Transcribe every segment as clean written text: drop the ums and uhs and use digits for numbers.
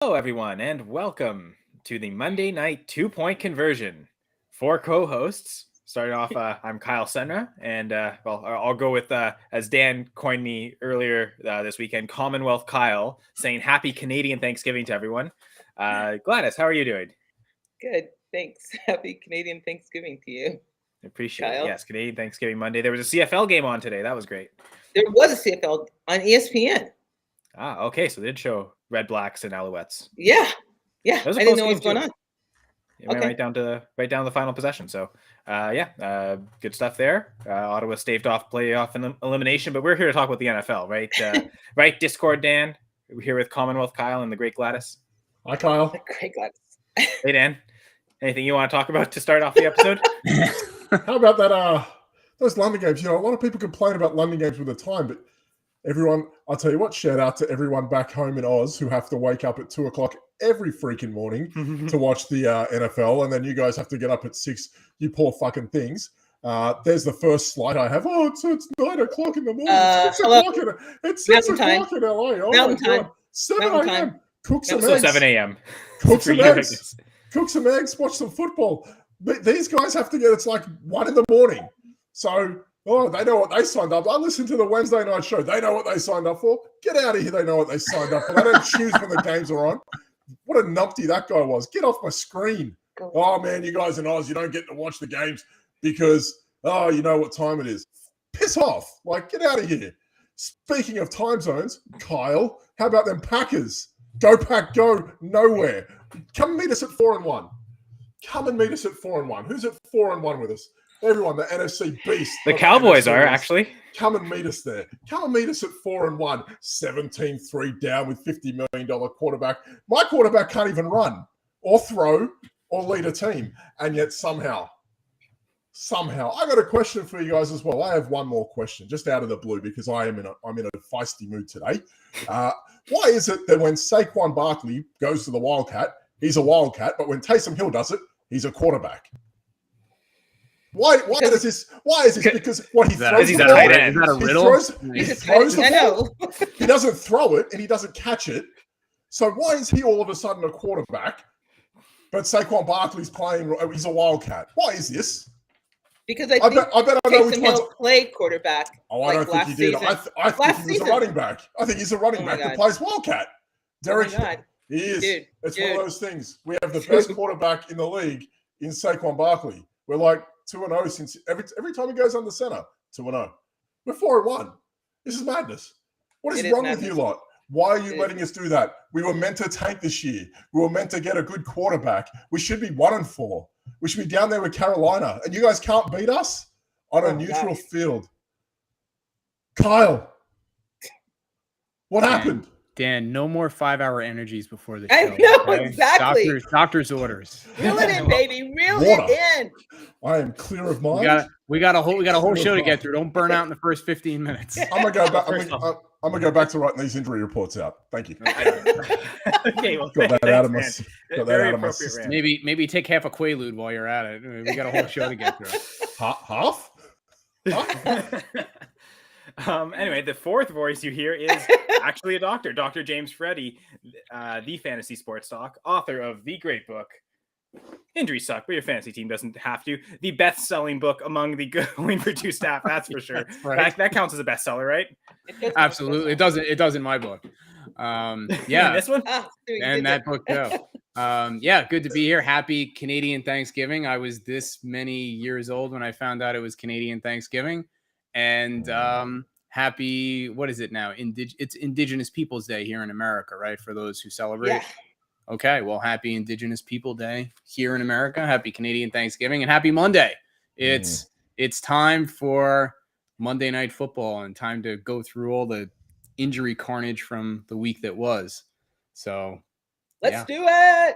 Hello, everyone, and welcome to the Monday Night 2-Point Conversion. Four co-hosts. Starting off, I'm Kyle Senra, and I'll go with, as Dan coined me earlier this weekend, Commonwealth Kyle, saying Happy Canadian Thanksgiving to everyone. Gladys, how are you doing? Good, thanks. Happy Canadian Thanksgiving to you. Appreciate Kyle? it. Yes, Canadian Thanksgiving Monday. There was a CFL game on today. That was great. There was a CFL on ESPN. Okay, so they did show Red Blacks and Alouettes. Yeah. That was a I didn't close know what was game, going too. on. It went Okay. right down to the final possession. So, good stuff there. Ottawa staved off playoff elimination, but we're here to talk about the NFL, right? Right, Discord Dan. We're here with Commonwealth Kyle and the Great Gladys. Hi, Kyle. Great, Gladys. Hey, Dan. Anything you want to talk about to start off the episode? How about that? Those London games. A lot of people complain about London games with the time, but everyone, I'll tell you what. Shout out to everyone back home in Oz who have to wake up at 2:00 every freaking morning to watch the NFL, and then you guys have to get up at 6. You poor fucking things. There's the first slide I have. Oh, it's 9:00 in the morning. It's 6 o'clock in LA. Oh Mountain my time. God. 7 Mountain a.m. time. Cook some So eggs. 7 a.m. Cook For some you, I eggs. guess. Cook some eggs, watch some football. These guys have to get, it's like 1 in the morning. So, they know what they signed up. I listen to the Wednesday night show. They know what they signed up for. Get out of here. They know what they signed up for. They don't choose when the games are on. What a numpty that guy was. Get off my screen. Oh, man, you guys in Oz, you don't get to watch the games because, you know what time it is. Piss off. Get out of here. Speaking of time zones, Kyle, how about them Packers? Go Pack, go nowhere. Come meet us at 4-1. Come and meet us at 4-1. Who's at 4-1 with us? Everyone, the NFC beast. The Cowboys are, actually. Come and meet us there. Come and meet us at 4-1. 17-3 down with $50 million quarterback. My quarterback can't even run or throw or lead a team. And yet somehow, I got a question for you guys as well. I have one more question, just out of the blue, because I'm in a feisty mood today. Why is it that when Saquon Barkley goes to the Wildcat, he's a Wildcat, but when Taysom Hill does it, he's a quarterback? Why is this? Because what he throws he's the a ball, tight end. Is that a riddle? He throws the I ball. know. He doesn't throw it and he doesn't catch it. So why is he all of a sudden a quarterback, but Saquon Barkley's playing? He's a Wildcat. Why is this? Because I bet I know which one's played quarterback. Oh, I don't think he did. I think he was a running back. I think he's a running back that plays Wildcat. Derek, he is. Dude, it's one of those things. We have the best quarterback in the league in Saquon Barkley. We're like 2-0 since every time he goes under center. 2-0. We're 4-1. This is madness. What is wrong with you lot? Why are you letting us do that? We were meant to tank this year. We were meant to get a good quarterback. We should be 1-4. We should be down there with Carolina. And you guys can't beat us on a neutral field. Kyle, what happened? Dan, no more 5-hour energies before the show. I know, exactly. Doctor's orders. Reel it in, baby. Reel it in. I am clear of mind. We got a whole show to get through. Don't burn out in the first 15 minutes. I'm gonna go back. I'm gonna go back to writing these injury reports out. Thank you. Okay, well, got that out of my system. Maybe take half a Quaalude while you're at it. We got a whole show to get through. Half? Anyway, the fourth voice you hear is actually a doctor, Dr. James Freddy, the fantasy sports doc, author of the great book, Injuries Suck, but your fantasy team doesn't have to. The best-selling book among the going for two staff, that's for sure. Right. That counts as a bestseller, right? Absolutely. It does in my book. Yeah. This one? And that book, too. Good to be here. Happy Canadian Thanksgiving. I was this many years old when I found out it was Canadian Thanksgiving. And happy, what is it now? It's Indigenous Peoples Day here in America, right? For those who celebrate. Yeah. Okay, well, happy Indigenous People Day here in America. Happy Canadian Thanksgiving and happy Monday. It's time for Monday Night Football and time to go through all the injury carnage from the week that was. So let's do it.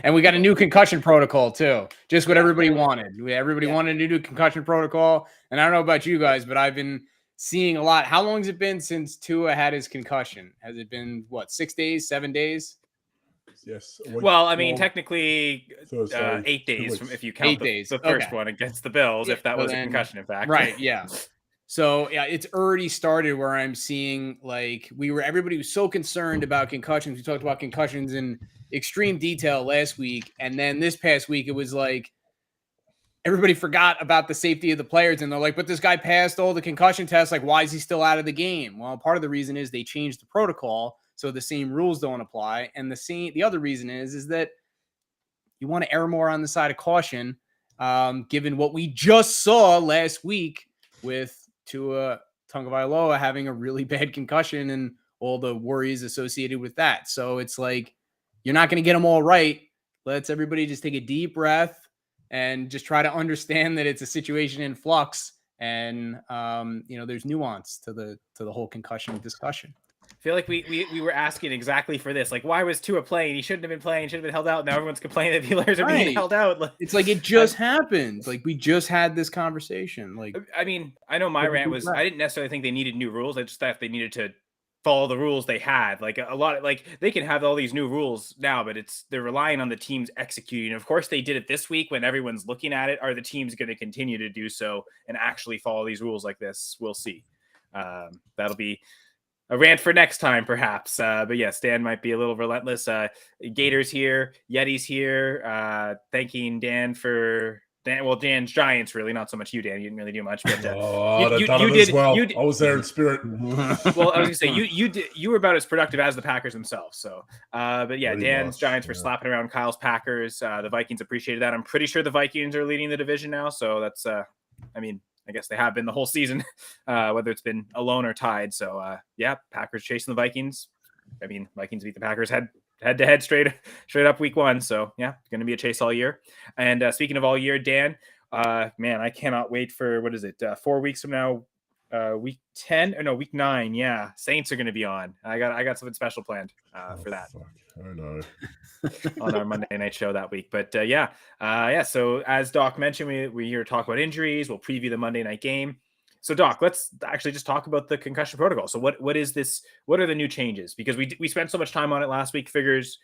And we got a new concussion protocol too. Just what everybody wanted. Everybody wanted a new concussion protocol. And I don't know about you guys, but I've been seeing a lot. How long has it been since Tua had his concussion? Has it been 6 days, 7 days? Yes. Well, I mean, technically, Thursday, 8 days weeks. from if you count the first one against the Bills, if that was a concussion, in fact. Right, yeah. So yeah, it's already started where I'm seeing like everybody was so concerned about concussions. We talked about concussions in extreme detail last week. And then this past week, it was like everybody forgot about the safety of the players. And they're like, but this guy passed all the concussion tests. Like, why is he still out of the game? Well, part of the reason is they changed the protocol. So the same rules don't apply. And the other reason is that you want to err more on the side of caution, given what we just saw last week with Tua Tagovailoa having a really bad concussion and all the worries associated with that. So it's like, you're not going to get them all right. Let's everybody just take a deep breath and just try to understand that it's a situation in flux. And, there's nuance to the whole concussion discussion. I feel like we were asking exactly for this. Like, why was Tua playing? He shouldn't have been playing. Should have been held out. Now everyone's complaining that players are being held out. It's like it just happened. Like we just had this conversation. Like, I mean, I know my rant was I didn't necessarily think they needed new rules. I just thought they needed to follow the rules they had. Like a lot of they can have all these new rules now, but they're relying on the teams executing. Of course, they did it this week when everyone's looking at it. Are the teams going to continue to do so and actually follow these rules like this? We'll see. That'll be a rant for next time, perhaps. But yes, Dan might be a little relentless. Gators here, Yeti's here. Thanking Dan for Dan's Giants, really, not so much you, Dan. You didn't really do much, but you did. Well. I was there in spirit. Well, I was gonna say you were about as productive as the Packers themselves. So, but yeah, pretty Dan's much, Giants for slapping around Kyle's Packers. The Vikings appreciated that. I'm pretty sure the Vikings are leading the division now. So that's, I guess they have been the whole season, whether it's been alone or tied. So, Packers chasing the Vikings. I mean, Vikings beat the Packers head-to-head straight up week 1. So, yeah, it's going to be a chase all year. And speaking of all year, Dan, man, I cannot wait for, 4 weeks from now, week 10 or no, week 9. Yeah, Saints are going to be on. I got something special planned for that. Fuck. I know. On our Monday night show that week. But so as Doc mentioned, we're here to talk about injuries. We'll preview the Monday night game. So Doc, let's actually just talk about the concussion protocol. So what is this? What are the new changes? Because we spent so much time on it last week. Figures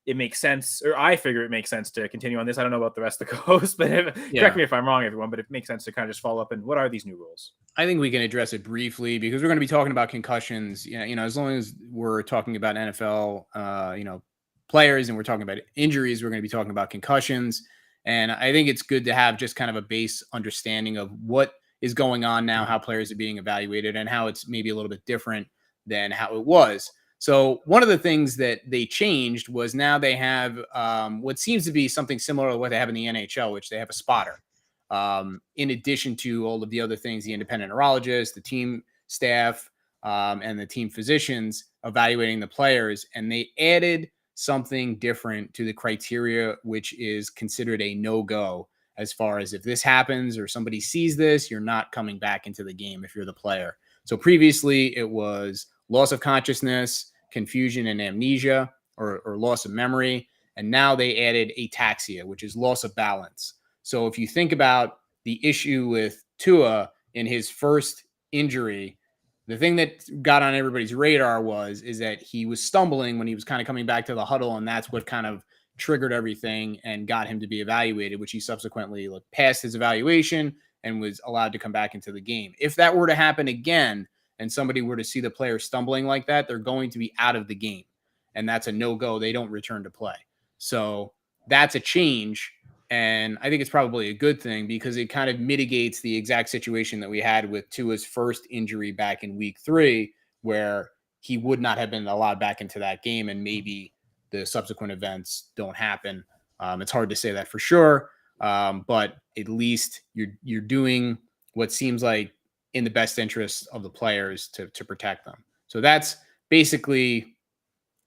it makes sense, or I figure it makes sense to continue on this. I don't know about the rest of the host, but correct me if I'm wrong, everyone, but it makes sense to kind of just follow up. And what are these new rules? I think we can address it briefly because we're going to be talking about concussions. As long as we're talking about NFL, players and we're talking about injuries, we're going to be talking about concussions. And I think it's good to have just kind of a base understanding of what is going on now, how players are being evaluated, and how it's maybe a little bit different than how it was. So one of the things that they changed was now they have what seems to be something similar to what they have in the NHL, which they have a spotter. In addition to all of the other things, the independent neurologist, the team staff, and the team physicians evaluating the players. And they added something different to the criteria, which is considered a no-go, as far as if this happens or somebody sees this, you're not coming back into the game if you're the player. So previously it was loss of consciousness, confusion and amnesia, or loss of memory. And now they added ataxia, which is loss of balance. So if you think about the issue with Tua in his first injury, the thing that got on everybody's radar is that he was stumbling when he was kind of coming back to the huddle, and that's what kind of triggered everything and got him to be evaluated, which he subsequently passed his evaluation and was allowed to come back into the game. If that were to happen again and somebody were to see the player stumbling like that, they're going to be out of the game, and that's a no-go. They don't return to play. So that's a change. And I think it's probably a good thing because it kind of mitigates the exact situation that we had with Tua's first injury back in week 3, where he would not have been allowed back into that game and maybe the subsequent events don't happen. It's hard to say that for sure, but at least you're doing what seems like in the best interest of the players to protect them. So that's basically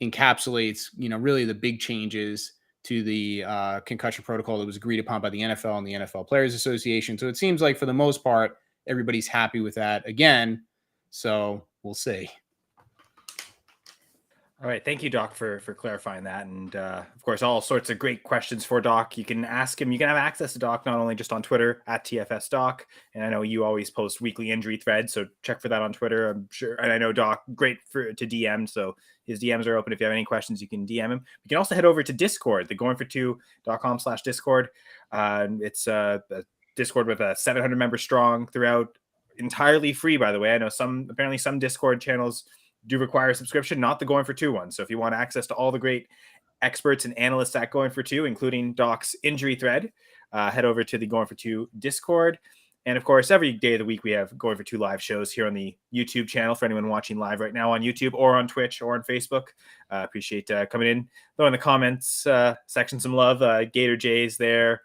encapsulates, really the big changes to the concussion protocol that was agreed upon by the NFL and the NFL Players Association. So it seems like for the most part, everybody's happy with that again. So we'll see. All right. Thank you, Doc, for clarifying that. And of course, all sorts of great questions for Doc. You can ask him. You can have access to Doc not only just on Twitter at TFSDoc. And I know you always post weekly injury threads, so check for that on Twitter, I'm sure. And I know Doc, great to DM. So his DMs are open. If you have any questions, you can DM him. You can also head over to Discord, thegoingfor2.com/Discord. It's a Discord with a 700 members strong throughout entirely free, by the way. I know apparently some Discord channels do require a subscription, not the Going for Two one. So if you want access to all the great experts and analysts at Going for Two, including Doc's injury thread, head over to the Going for Two Discord. And of course, every day of the week, we have Going for Two live shows here on the YouTube channel for anyone watching live right now on YouTube or on Twitch or on Facebook. Appreciate coming in, throw in the comments section some love. Gator J's there.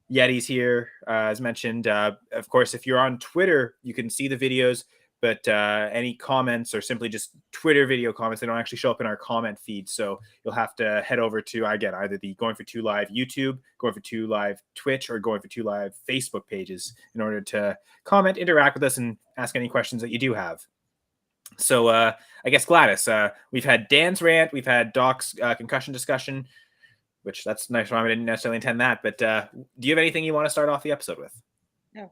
Yeti's here, as mentioned. Of course, if you're on Twitter, you can see the videos, but any comments or simply just Twitter video comments, they don't actually show up in our comment feed. So you'll have to head over to, again, either the Going for Two Live YouTube, Going for Two Live Twitch, or Going for Two Live Facebook pages in order to comment, interact with us, and ask any questions that you do have. So I guess, Gladys, we've had Dan's rant, we've had Doc's concussion discussion, which that's nice. I didn't necessarily intend that, but do you have anything you want to start off the episode with? No,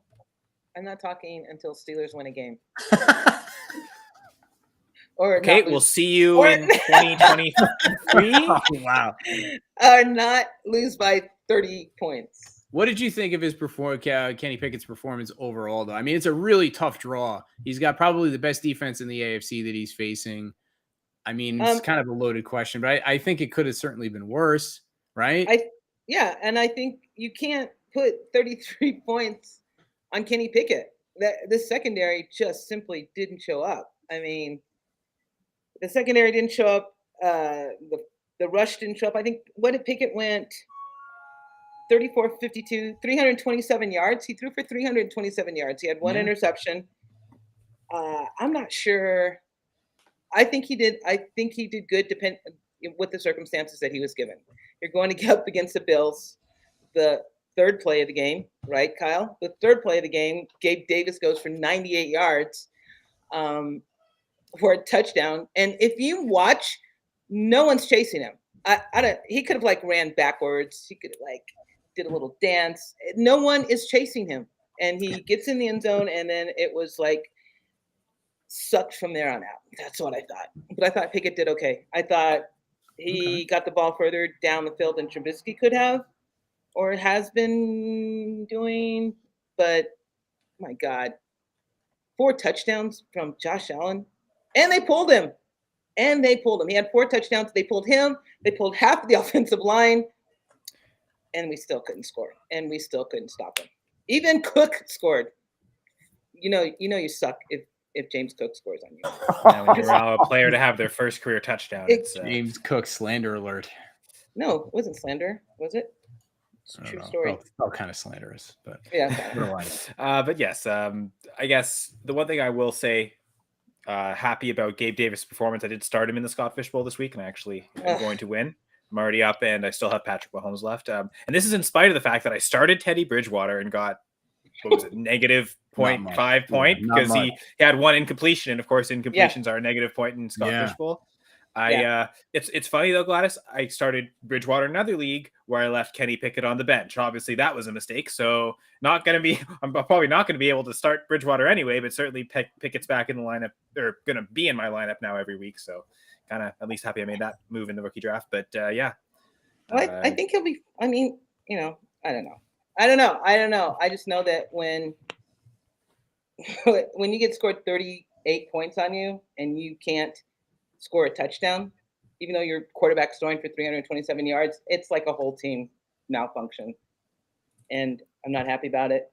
I'm not talking until Steelers win a game. Or okay, we'll see you in 2023. Oh, wow. Or not lose by 30 points. What did you think of his Kenny Pickett's performance overall, though? I mean, it's a really tough draw. He's got probably the best defense in the AFC that he's facing. I mean, it's kind of a loaded question, but I think it could have certainly been worse, right? And I think you can't put 33 points on Kenny Pickett. The secondary just simply didn't show up. I mean, the secondary didn't show up. The rush didn't show up. I think Pickett went 34, 52, 327 yards. He threw for 327 yards. He had one interception. I'm not sure. I think he did good with the circumstances that he was given. You're going to get up against the Bills. The third play of the game, right, Kyle? The third play of the game, Gabe Davis goes for 98 yards for a touchdown. And if you watch, no one's chasing him. He could have ran backwards. He could have did a little dance. No one is chasing him. And he gets in the end zone, and then it was sucked from there on out. That's what I thought. But I thought Pickett did okay. I thought he got the ball further down the field than Trubisky could have or has been doing. But, my God, 4 touchdowns from Josh Allen. And they pulled him. He had 4 touchdowns. They pulled him. They pulled half of the offensive line. And we still couldn't score. And we still couldn't stop him. Even Cook scored. You know you suck if James Cook scores on you. When you allow a player to have their first career touchdown. It's James Cook slander alert. No, it wasn't slander, was it? It's a true story. Felt kind of slanderous, but yeah. But yes, I guess the one thing I will say, happy about Gabe Davis' performance. I did start him in the Scott Fish Bowl this week, and I actually am going to win. I'm already up, and I still have Patrick Mahomes left. And this is in spite of the fact that I started Teddy Bridgewater and got, what was it, negative 0.5 point because he had one incompletion, and of course incompletions are a negative point in Scott Fish Bowl. It's funny though, Gladys. I started Bridgewater in another league where I left Kenny Pickett on the bench. Obviously, that was a mistake. So I'm probably not going to be able to start Bridgewater anyway. But certainly Pickett's back in the lineup, or going to be in my lineup now every week. So kind of at least happy I made that move in the rookie draft. But I think he'll be. I mean, I don't know. I just know that when you get scored 38 points on you and you can't score a touchdown, even though your quarterback's throwing for 327 yards, it's like a whole team malfunction. And I'm not happy about it.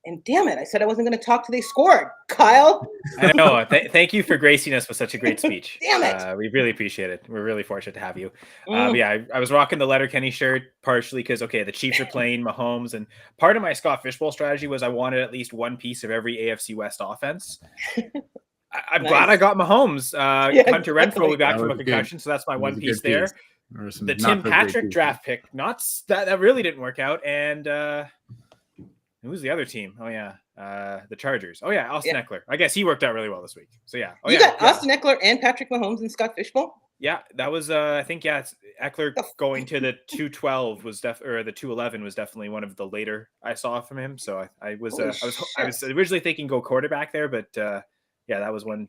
And damn it, I said I wasn't going to talk till they scored. Kyle. I know. Thank you for gracing us with such a great speech. Damn it. We really appreciate it. We're really fortunate to have you. I was rocking the Letterkenny shirt partially because, the Chiefs are playing Mahomes. And part of my Scott Fish Bowl strategy was I wanted at least one piece of every AFC West offense. I'm glad I got Mahomes. Hunter Renfrow, we back from a concussion, so that's my one piece there. The Tim Patrick draft pick, that really didn't work out. And who's the other team? The Chargers. Austin Eckler. I guess he worked out really well this week. So yeah. You got Austin Eckler and Patrick Mahomes in Scott Fish Bowl? Yeah, that was it's Eckler going to the 212 was or the 211 was definitely one of the later I saw from him. So I was originally thinking go quarterback there, but that was when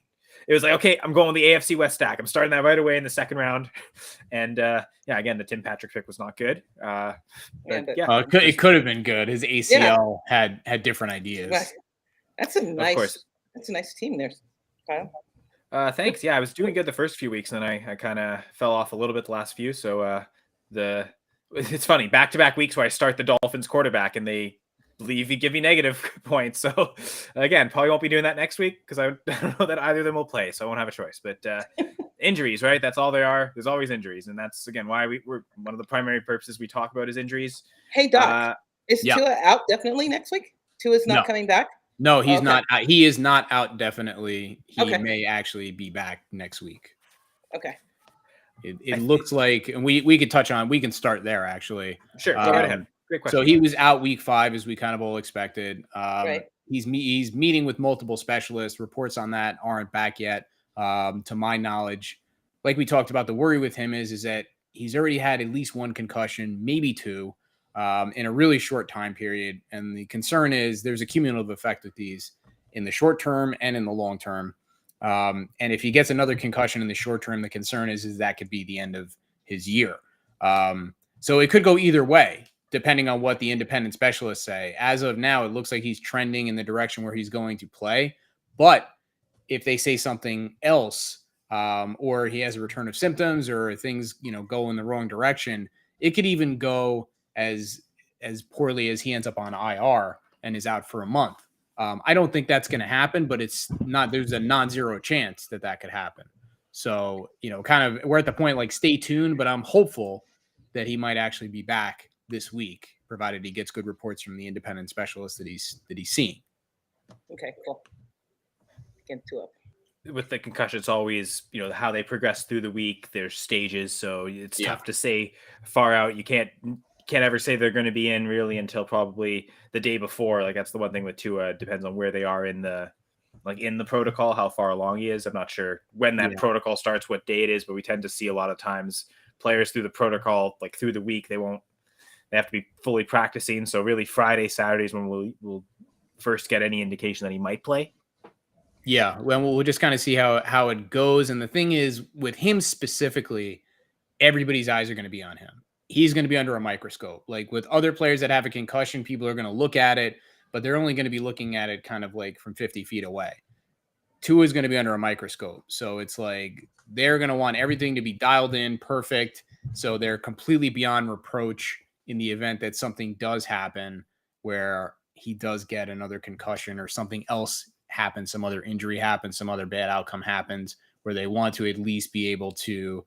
it was okay, I'm going the AFC West stack. I'm starting that right away in the second round. And again, the Tim Patrick pick was not good. It could have been good. His ACL had different ideas. That's a Of course. nice team there, Kyle. Thanks. Yeah, I was doing good the first few weeks, and then I kind of fell off a little bit the last few. So the it's funny, back-to-back weeks where I start the Dolphins quarterback and they give me negative points. So again, probably won't be doing that next week because I don't know that either of them will play, so I won't have a choice. But injuries, right? That's all they are. There's always injuries, and that's again why we're one of the primary purposes we talk about is injuries. Hey Doc, is yeah. Tua out definitely next week? Tua's not No. coming back? No, he's Okay. not. He is not out. Definitely, he Okay. may actually be back next week. Okay. It looks like, and we could touch on. We can start there actually. Sure, go right ahead. Great question. So he was out week 5, as we kind of all expected. Right. He's meeting with multiple specialists. Reports on that aren't back yet, to my knowledge. Like we talked about, the worry with him is that he's already had at least 1 concussion, maybe 2. In a really short time period. And the concern is there's a cumulative effect with these in the short term and in the long term. And if he gets another concussion in the short term, the concern is that could be the end of his year. So it could go either way, depending on what the independent specialists say. As of now, it looks like he's trending in the direction where he's going to play. But if they say something else, or he has a return of symptoms, or things, go in the wrong direction, it could even go as poorly as he ends up on IR and is out for a month. I don't think that's going to happen, but there's a non-zero chance that could happen. So, kind of we're at the point, like, stay tuned, but I'm hopeful that he might actually be back this week, provided he gets good reports from the independent specialist that he's seeing. Okay, cool. Get Tua. With the concussion, it's always, how they progress through the week. There's stages, so it's tough to say far out. You can't ever say they're going to be in really until probably the day before. Like, that's the one thing with Tua. It depends on where they are in the protocol, how far along he is. I'm not sure when that protocol starts, what day it is, but we tend to see a lot of times players through the protocol, like through the week, they have to be fully practicing. So really Friday, Saturdays when we'll first get any indication that he might play. Yeah, well, we'll just kind of see how it goes. And the thing is, with him specifically, everybody's eyes are going to be on him. He's going to be under a microscope. Like with other players that have a concussion, people are going to look at it, but they're only going to be looking at it kind of like from 50 feet away. Tua is going to be under a microscope. So it's like they're going to want everything to be dialed in perfect. So they're completely beyond reproach in the event that something does happen where he does get another concussion or something else happens, some other injury happens, some other bad outcome happens, where they want to at least be able to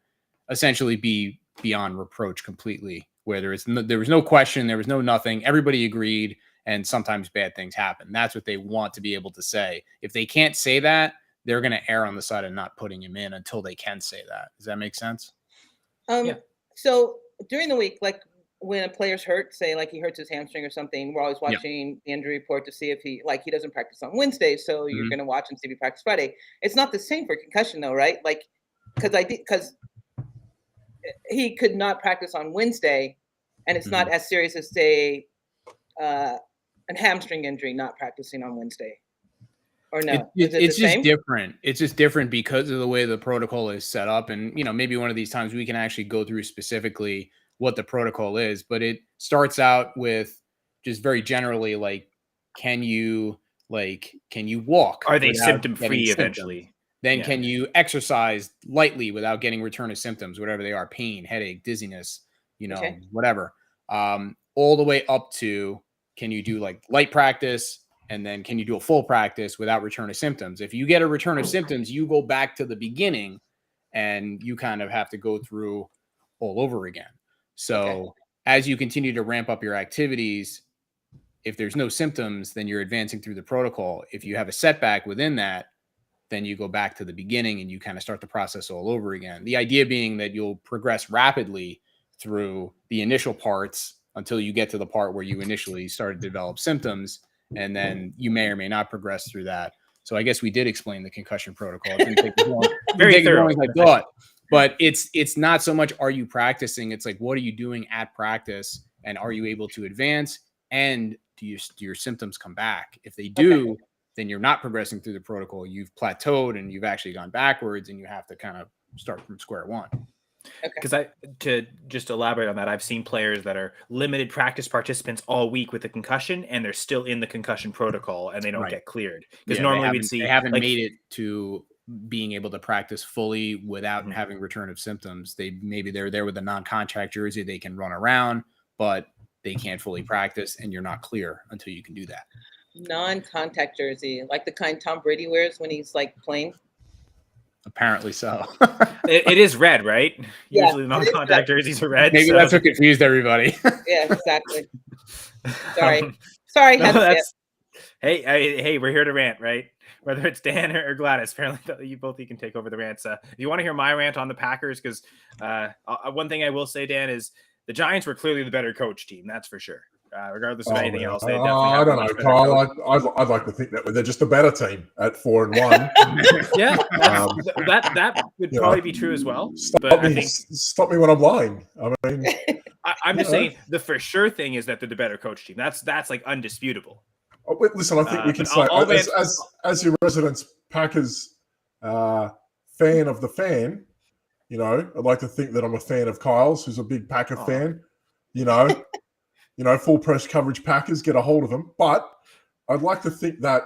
essentially be beyond reproach completely, where there was no question, there was no nothing, everybody agreed, and sometimes bad things happen. That's what they want to be able to say. If they can't say that, they're going to err on the side of not putting him in until they can say that. Does that make sense? So during the week, like when a player's hurt, say like he hurts his hamstring or something, we're always watching the injury report to see if he doesn't practice on Wednesday, so you're going to watch and see if he practices Friday. It's not the same for concussion though, right? Like, because he could not practice on Wednesday, and it's not as serious as, say, a hamstring injury not practicing on Wednesday. Or no? It's just different. It's just different because of the way the protocol is set up. And, maybe one of these times we can actually go through specifically what the protocol is. But it starts out with just very generally, like, can you walk? Are they symptom-free eventually? Then can you exercise lightly without getting return of symptoms, whatever they are, pain, headache, dizziness, whatever. All the way up to, can you do like light practice? And then can you do a full practice without return of symptoms? If you get a return of symptoms, you go back to the beginning and you kind of have to go through all over again. So as you continue to ramp up your activities, if there's no symptoms, then you're advancing through the protocol. If you have a setback within that, then you go back to the beginning and you kind of start the process all over again. The idea being that you'll progress rapidly through the initial parts until you get to the part where you initially started to develop symptoms. And then you may or may not progress through that. So I guess we did explain the concussion protocol. It didn't take as long, very thorough, as I thought. But it's not so much are you practicing, it's like what are you doing at practice, and are you able to advance, and do your symptoms come back? If they do, then you're not progressing through the protocol. You've plateaued and you've actually gone backwards, and you have to kind of start from square one. Because to just elaborate on that, I've seen players that are limited practice participants all week with a concussion, and they're still in the concussion protocol, and they don't get cleared. Because normally we'd see they haven't made it to being able to practice fully without having return of symptoms. Maybe they're there with a non-contact jersey, they can run around, but they can't fully practice, and you're not clear until you can do that. Non-contact jersey, like the kind Tom Brady wears when he's like playing. Apparently so. It is red, right? Yeah, Usually the non-contact jerseys are red. Maybe that's what confused everybody. Yeah, exactly. Sorry. No, hey, we're here to rant, right? Whether it's Dan or Gladys, apparently you can take over the rants. If you want to hear my rant on the Packers, because one thing I will say, Dan, is the Giants were clearly the better coach team. That's for sure. Regardless of anything else, they definitely I don't know, Kyle. I'd like to think that they're just a better team at 4-1. Yeah, that would probably be true as well. Stop me when I'm lying. I mean, I'm just saying the for sure thing is that they're the better coach team. That's like undisputable. Listen, I think we can say as your resident Packers fan of the fan, I'd like to think that I'm a fan of Kyle's, who's a big Packer fan. Full press coverage Packers, get a hold of them. But I'd like to think that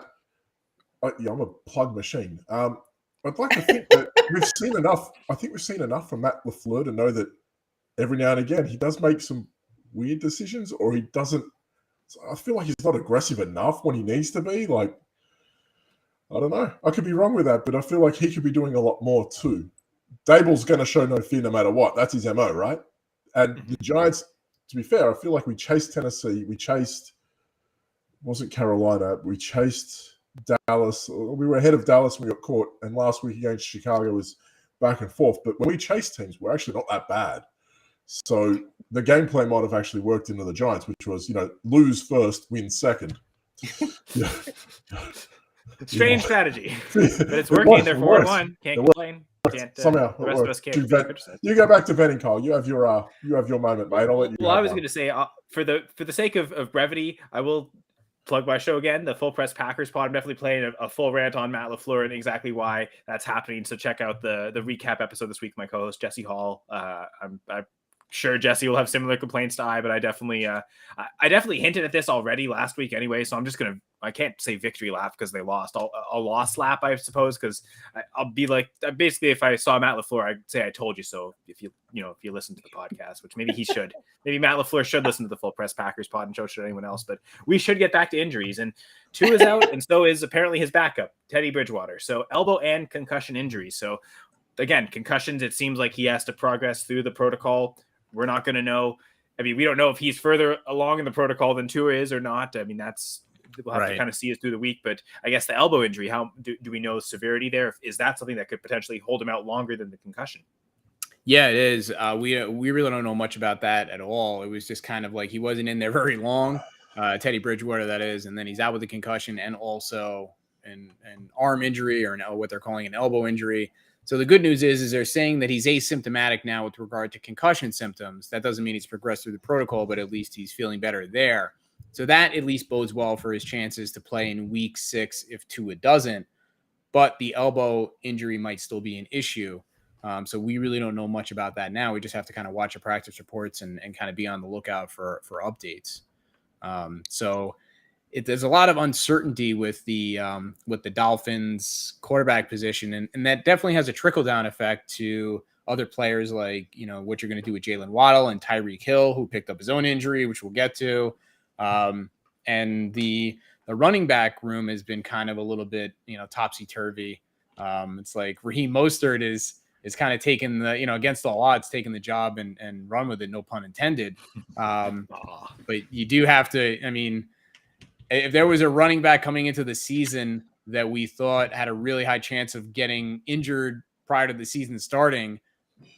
I'm a plug machine. I'd like to think that we've seen enough. I think we've seen enough from Matt LaFleur to know that every now and again he does make some weird decisions, or he doesn't. I feel like he's not aggressive enough when he needs to be. Like, I don't know. I could be wrong with that, but I feel like he could be doing a lot more too. Dable's going to show no fear no matter what. That's his MO, right? And the Giants, to be fair, I feel like we chased Tennessee. We chased, wasn't Carolina. We chased Dallas. We were ahead of Dallas when we got caught. And last week against Chicago was back and forth. But when we chased teams, we're actually not that bad. So the game plan might have actually worked into the Giants, which was, lose first, win second. Strange strategy, but it's working. They're 4-1. Can't complain. Somehow the rest of us can't. You go back to venting, Cole. You have your moment, mate. I'll let you. Well, I was going to say, for the sake of brevity, I will plug my show again, the Full Press Packers pod. I'm definitely playing a full rant on Matt LaFleur and exactly why that's happening. So check out the recap episode this week. My co-host Jesse Hall. I'm sure Jesse will have similar complaints to but I definitely hinted at this already last week anyway. So I'm just I can't say victory lap because they lost. A loss lap, I suppose, because I'll be like, basically, if I saw Matt LaFleur, I'd say I told you so. If you listen to the podcast, which maybe he should, maybe Matt LaFleur should listen to the Full Press Packers pod, and so should anyone else. But we should get back to injuries, and Tua is out, and so is apparently his backup, Teddy Bridgewater. So elbow and concussion injuries. So again, concussions. It seems like he has to progress through the protocol. We're not going to know. I mean, we don't know if he's further along in the protocol than Tua is or not. I mean, we'll have to kind of see it through the week. But I guess the elbow injury, how do we know the severity there? Is that something that could potentially hold him out longer than the concussion? Yeah, it is. We really don't know much about that at all. It was just kind of like he wasn't in there very long. Teddy Bridgewater, that is, and then he's out with a concussion and also an arm injury, or what they're calling an elbow injury. So the good news is they're saying that he's asymptomatic now with regard to concussion symptoms. That doesn't mean he's progressed through the protocol, but at least he's feeling better there. So that at least bodes well for his chances to play in week 6 if Tua doesn't. But the elbow injury might still be an issue. So we really don't know much about that now. We just have to kind of watch the practice reports and kind of be on the lookout for updates. There's a lot of uncertainty with the Dolphins quarterback position, and that definitely has a trickle-down effect to other players, like what you're going to do with Jalen Waddle and Tyreek Hill, who picked up his own injury, which we'll get to. And the running back room has been kind of a little bit topsy-turvy. It's like Raheem Mostert is kind of taking the against all odds, taking the job and run with it, no pun intended. But you do have to. I mean, if there was a running back coming into the season that we thought had a really high chance of getting injured prior to the season starting,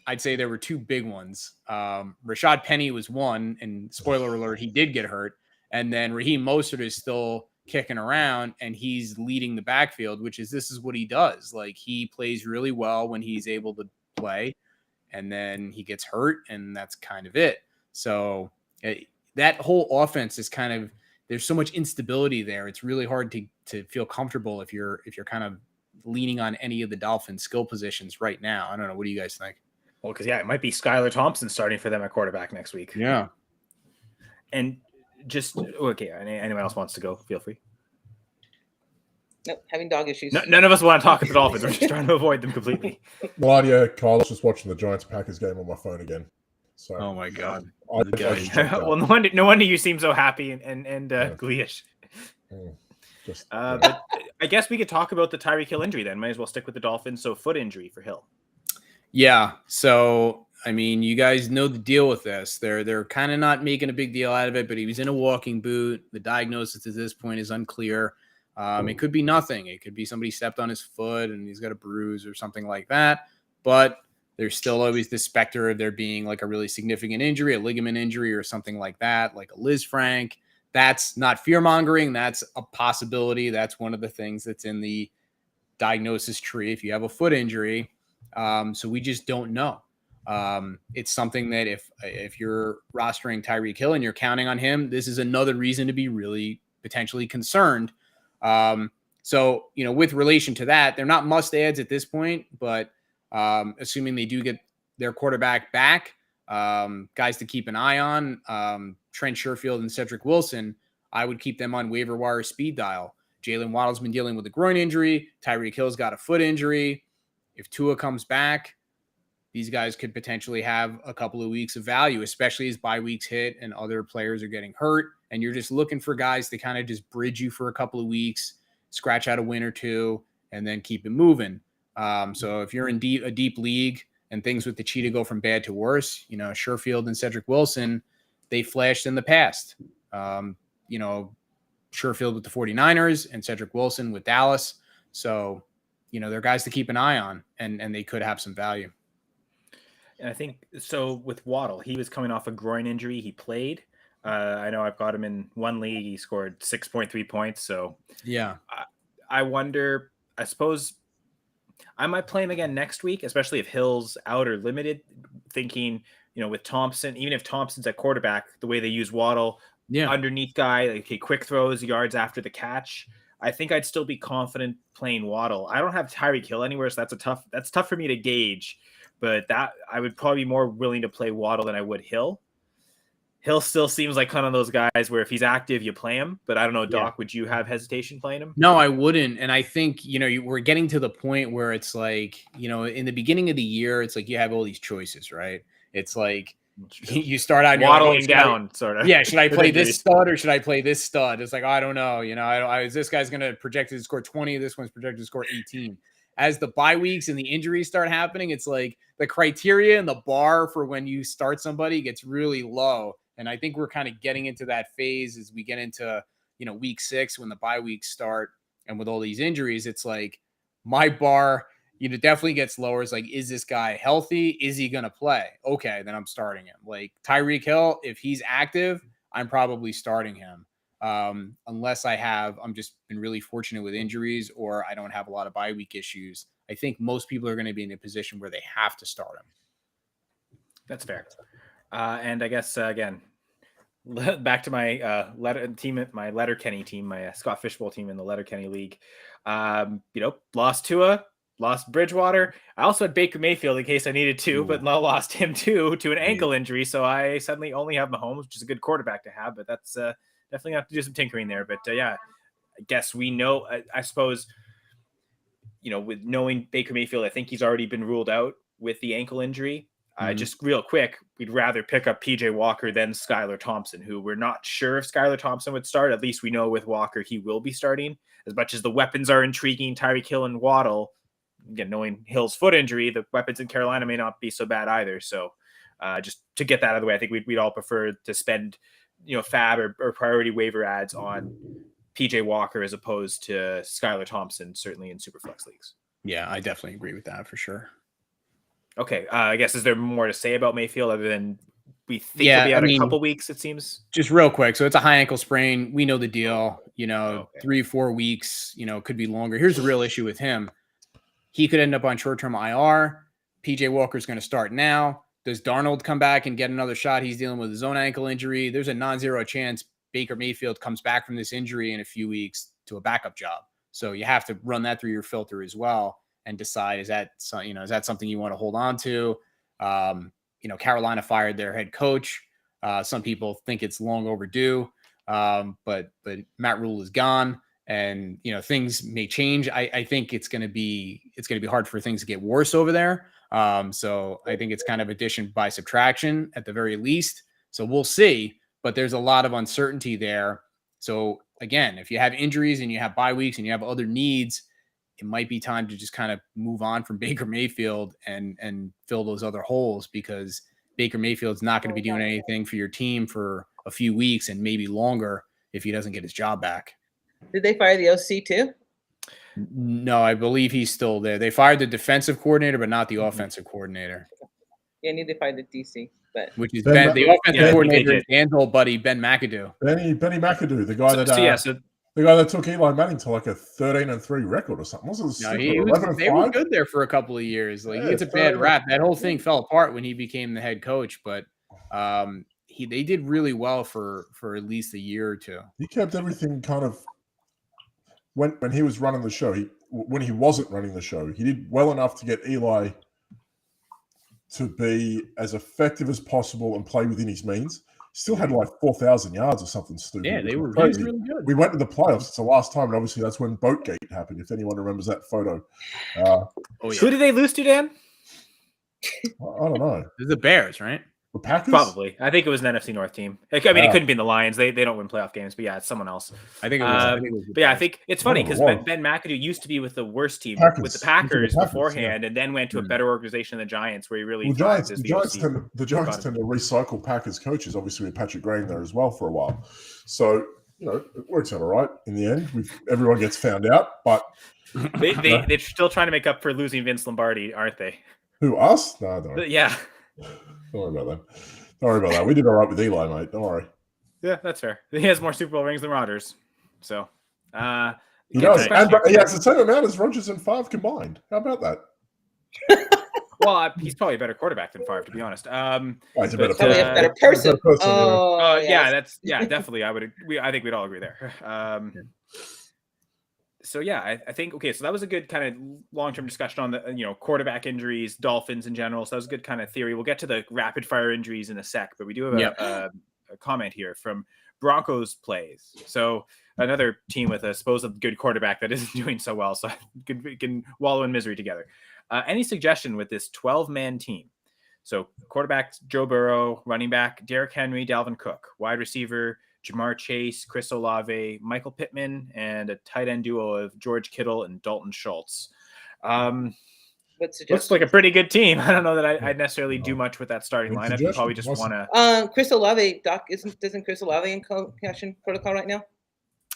I'd say there were 2 big ones. Rashad Penny was one, and spoiler alert, he did get hurt. And then Raheem Mostert is still kicking around, and he's leading the backfield, this is what he does. Like, he plays really well when he's able to play, and then he gets hurt, and that's kind of it. So that whole offense is kind of, there's so much instability there. It's really hard to feel comfortable if you're kind of leaning on any of the Dolphins skill positions right now. I don't know. What do you guys think? Well, because it might be Skylar Thompson starting for them at quarterback next week. Yeah. And just okay. Anyone else wants to go? Feel free. Nope, having dog issues. None of us want to talk about the Dolphins. We're just trying to avoid them completely. Melania, Kyle, I was just watching the Giants Packers game on my phone again. So Oh my God. I just checked out. Well, no wonder you seem so happy and glee-ish. But I guess we could talk about the Tyreek Hill injury then. Might as well stick with the Dolphins. So foot injury for Hill. Yeah. So, I mean, you guys know the deal with this. They're kind of not making a big deal out of it, but he was in a walking boot. The diagnosis at this point is unclear. It could be nothing. It could be somebody stepped on his foot and he's got a bruise or something like that. But there's still always the specter of there being like a really significant injury, a ligament injury or something like that, like a Liz Frank. That's not fear-mongering. That's a possibility. That's one of the things that's in the diagnosis tree if you have a foot injury. So we just don't know. It's something that if you're rostering Tyreek Hill and you're counting on him, this is another reason to be really potentially concerned. So, with relation to that, they're not must adds at this point, but assuming they do get their quarterback back, guys to keep an eye on, Trent Sherfield and Cedric Wilson, I would keep them on waiver wire speed dial. Jalen Waddle's been dealing with a groin injury. Tyreek Hill's got a foot injury. If Tua comes back, these guys could potentially have a couple of weeks of value, especially as bye weeks hit and other players are getting hurt. And you're just looking for guys to kind of just bridge you for a couple of weeks, scratch out a win or two, and then keep it moving. So if you're in a deep league and things with the cheetah go from bad to worse, Sherfield and Cedric Wilson, they flashed in the past. Sherfield with the 49ers and Cedric Wilson with Dallas. So, they're guys to keep an eye on, and they could have some value. And I think so with Waddle, he was coming off a groin injury. He played. I know I've got him in one league. He scored 6.3 points. So yeah, I wonder, I suppose I might play him again next week, especially if Hill's out or limited, thinking, with Thompson, even if Thompson's at quarterback, the way they use Waddle, underneath guy, like quick throws, yards after the catch, I think I'd still be confident playing Waddle. I don't have Tyreek Hill anywhere, so that's tough for me to gauge, but that I would probably be more willing to play Waddle than I would Hill. Hill still seems like kind of those guys where if he's active, you play him. But I don't know, Doc, would you have hesitation playing him? No, I wouldn't. And I think, we're getting to the point where it's like, in the beginning of the year, it's like you have all these choices, right? It's like you start out waddling down, sort of. Yeah, should I play this stud or should I play this stud? It's like, I don't know. This guy's going to project to score 20. This one's projected to score 18. As the bye weeks and the injuries start happening, it's like the criteria and the bar for when you start somebody gets really low. And I think we're kind of getting into that phase as we get into, week 6 when the bye weeks start. And with all these injuries, it's like my bar, definitely gets lower. It's like, is this guy healthy? Is he going to play? Okay, then I'm starting him. Like Tyreek Hill, if he's active, I'm probably starting him. Unless I'm just been really fortunate with injuries or I don't have a lot of bye week issues. I think most people are going to be in a position where they have to start him. That's fair. And I guess, again, back to my Letterkenny team, my Scott Fishbowl team in the Letterkenny League. Lost Tua, lost Bridgewater. I also had Baker Mayfield in case I needed to, but now lost him too to an ankle injury. So I suddenly only have Mahomes, which is a good quarterback to have, but that's definitely have to do some tinkering there. But I guess we know, I suppose, with knowing Baker Mayfield, I think he's already been ruled out with the ankle injury. Just real quick, we'd rather pick up PJ Walker than Skylar Thompson, who we're not sure if Skylar Thompson would start. At least we know with Walker, he will be starting. As much as the weapons are intriguing, Tyreek Hill and Waddle, again, knowing Hill's foot injury, the weapons in Carolina may not be so bad either. So just to get that out of the way, I think we'd all prefer to spend, fab or priority waiver ads on PJ Walker as opposed to Skylar Thompson, certainly in Superflex leagues. Yeah, I definitely agree with that for sure. Okay, I guess, is there more to say about Mayfield other than we think he'll be out a couple weeks, it seems? Just real quick. So it's a high ankle sprain. We know the deal, 3-4 weeks, could be longer. Here's the real issue with him. He could end up on short-term IR. PJ Walker's going to start now. Does Darnold come back and get another shot? He's dealing with his own ankle injury. There's a non-zero chance Baker Mayfield comes back from this injury in a few weeks to a backup job. So you have to run that through your filter as well and decide, is that something you want to hold on to? Carolina fired their head coach. Some people think it's long overdue, but Matt Rule is gone, and things may change. I think it's going to be hard for things to get worse over there. So I think it's kind of addition by subtraction at the very least. So we'll see, but there's a lot of uncertainty there. So again, if you have injuries and you have bye weeks and you have other needs, it might be time to just kind of move on from Baker Mayfield and fill those other holes, because Baker Mayfield's not going to be doing anything for your team for a few weeks and maybe longer if he doesn't get his job back. Did they fire the OC too? No, I believe he's still there. They fired the defensive coordinator, but not the offensive coordinator. Yeah, I need to find the DC, but Which is Ben the offensive yeah, coordinator he is Dan's old buddy, Ben McAdoo. Benny McAdoo, the guy So the guy that took Eli Manning to like a 13-3 record or something. Wasn't it They were good there for a couple of years. Like, Yeah, he gets a bad rap. That whole thing fell apart when he became the head coach, but they did really well for at least a year or two. He kept everything kind of when he was running the show. When he wasn't running the show, he did well enough to get Eli to be as effective as possible and play within his means. Still had like 4,000 yards or something stupid. Yeah, they were crazy. really good. We went to the playoffs. It's the last time, and obviously that's when Boatgate happened. If anyone remembers that photo, Who did they lose to, Dan? I don't know. The Bears, right? The Packers, Probably. I think it was an NFC North team. It couldn't be in the Lions. They don't win playoff games, but yeah, it's someone else. I think it was. But yeah, I think it's funny because Whoa. Ben McAdoo used to be with the worst team, Packers. with the Packers The Packers, beforehand, and then went to a better organization than the Giants, where he really Well, thrived Giants, as the the Giants, OC. tend to recycle Packers coaches. Obviously, with Patrick Graham there as well for a while. So, it works out all right in the end. Everyone gets found out, but They're still trying to make up for losing Vince Lombardi, aren't they? who, us? No, don't But yeah. worry about that. Don't worry about that. We did all right with Eli, mate. Don't worry. Yeah, that's fair. He has more Super Bowl rings than Rodgers. So, He does. And he has the same amount as Rodgers and Favre combined. How about that? Well, he's probably a better quarterback than Favre, to be honest. He's a better probably a person. better person. Yeah. Yeah, definitely. I think we'd all agree there. So yeah, I think okay. So that was a good kind of long-term discussion on the quarterback injuries, Dolphins in general. So that was a good kind of theory. We'll get to the rapid fire injuries in a sec, but we do have a comment here from Broncos plays. So another team with a supposed good quarterback that isn't doing so well, so we can wallow in misery together. Any suggestion with this 12-man team? So quarterback Joe Burrow, running back Derrick Henry, Dalvin Cook, wide receiver Jamar Chase, Chris Olave, Michael Pittman, and a tight end duo of George Kittle and Dalton Schultz. Looks like a pretty good team. I don't know that I'd necessarily do much with that starting lineup. You probably just want to. Chris Olave, Doc, doesn't Chris Olave in concussion protocol right now?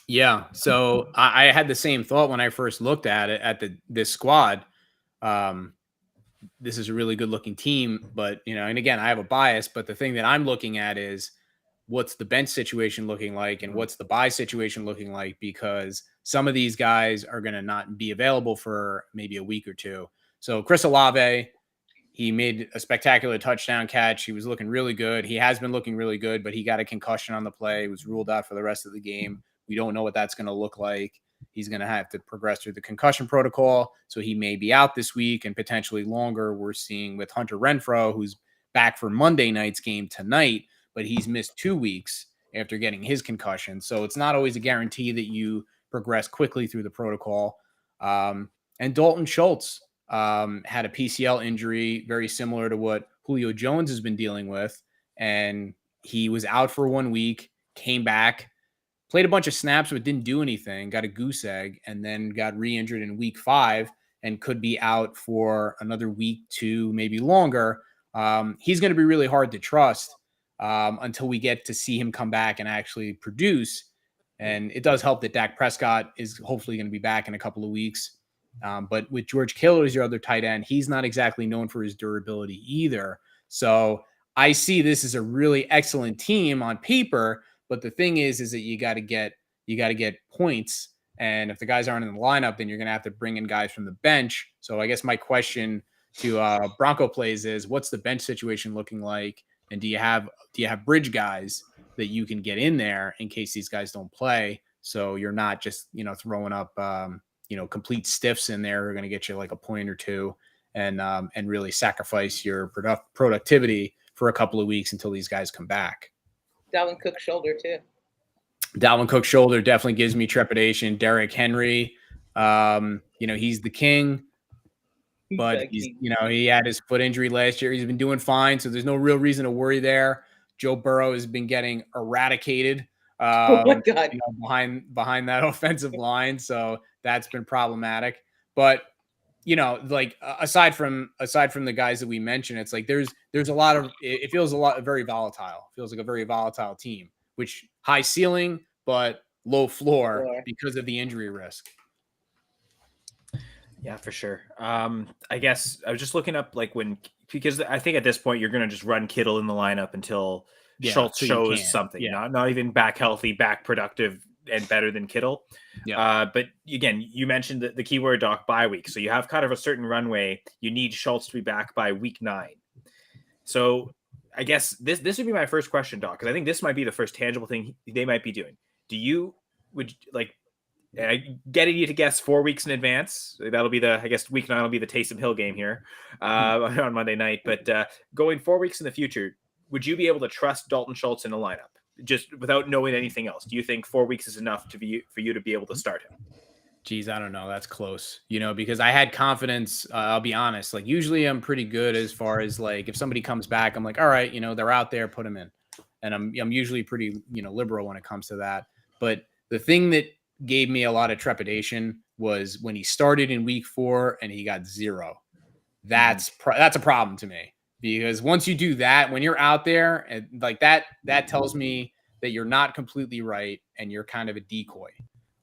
Yeah. So I had the same thought when I first looked at it at this squad. This is a really good looking team, but and again, I have a bias, but the thing that I'm looking at is what's the bench situation looking like and what's the bye situation looking like, because some of these guys are going to not be available for maybe a week or two. So Chris Olave, he made a spectacular touchdown catch. He was looking really good. He has been looking really good, but he got a concussion on the play. He was ruled out for the rest of the game. We don't know what that's going to look like. He's going to have to progress through the concussion protocol. So he may be out this week and potentially longer. We're seeing with Hunter Renfrow, who's back for Monday night's game tonight, but he's missed 2 weeks after getting his concussion. So it's not always a guarantee that you progress quickly through the protocol. And Dalton Schultz had a PCL injury, very similar to what Julio Jones has been dealing with. And he was out for 1 week, came back, played a bunch of snaps, but didn't do anything, got a goose egg, and then got re-injured in week 5 and could be out for another week, 2, maybe longer. He's going to be really hard to trust until we get to see him come back and actually produce. And it does help that Dak Prescott is hopefully going to be back in a couple of weeks. But with George Kittle as your other tight end, he's not exactly known for his durability either. So I see this as a really excellent team on paper, but the thing is that you got to get points. And if the guys aren't in the lineup, then you're going to have to bring in guys from the bench. So I guess my question to Bronco plays is, what's the bench situation looking like? And do you have bridge guys that you can get in there in case these guys don't play? So you're not just, throwing up, complete stiffs in there who are going to get you like a point or two. and really sacrifice your productivity for a couple of weeks until these guys come back. Dalvin Cook's shoulder too. Dalvin Cook's shoulder definitely gives me trepidation. Derrick Henry, he's the king, but he had his foot injury last year. He's been doing fine, so there's no real reason to worry there. Joe Burrow has been getting eradicated Oh my God. behind that offensive line, so that's been problematic. But aside from the guys that we mentioned, it's like there's a lot of, it feels very volatile. It feels like a very volatile team, which high ceiling but low floor because of the injury risk. Yeah, for sure. I guess I was just looking up because I think at this point you're going to just run Kittle in the lineup until Schultz shows something. Yeah. Not even back healthy, back productive, and better than Kittle. Yeah. But again, you mentioned the keyword, Doc, bye week. So you have kind of a certain runway. You need Schultz to be back by week 9. So I guess this would be my first question, Doc, because I think this might be the first tangible thing they might be doing. Getting you to guess 4 weeks in advance. That'll be week 9 will be the Taysom Hill game here on Monday night. But going 4 weeks in the future, would you be able to trust Dalton Schultz in the lineup just without knowing anything else? Do you think 4 weeks is enough for you to be able to start him? Geez, I don't know. That's close, because I had confidence. I'll be honest. Usually I'm pretty good as far as if somebody comes back, I'm like, all right, they're out there, put them in. And I'm usually pretty, liberal when it comes to that. But the thing that gave me a lot of trepidation was when he started in week 4 and he got 0. That's a problem to me, because once you do that, when you're out there and that tells me that you're not completely right and you're kind of a decoy,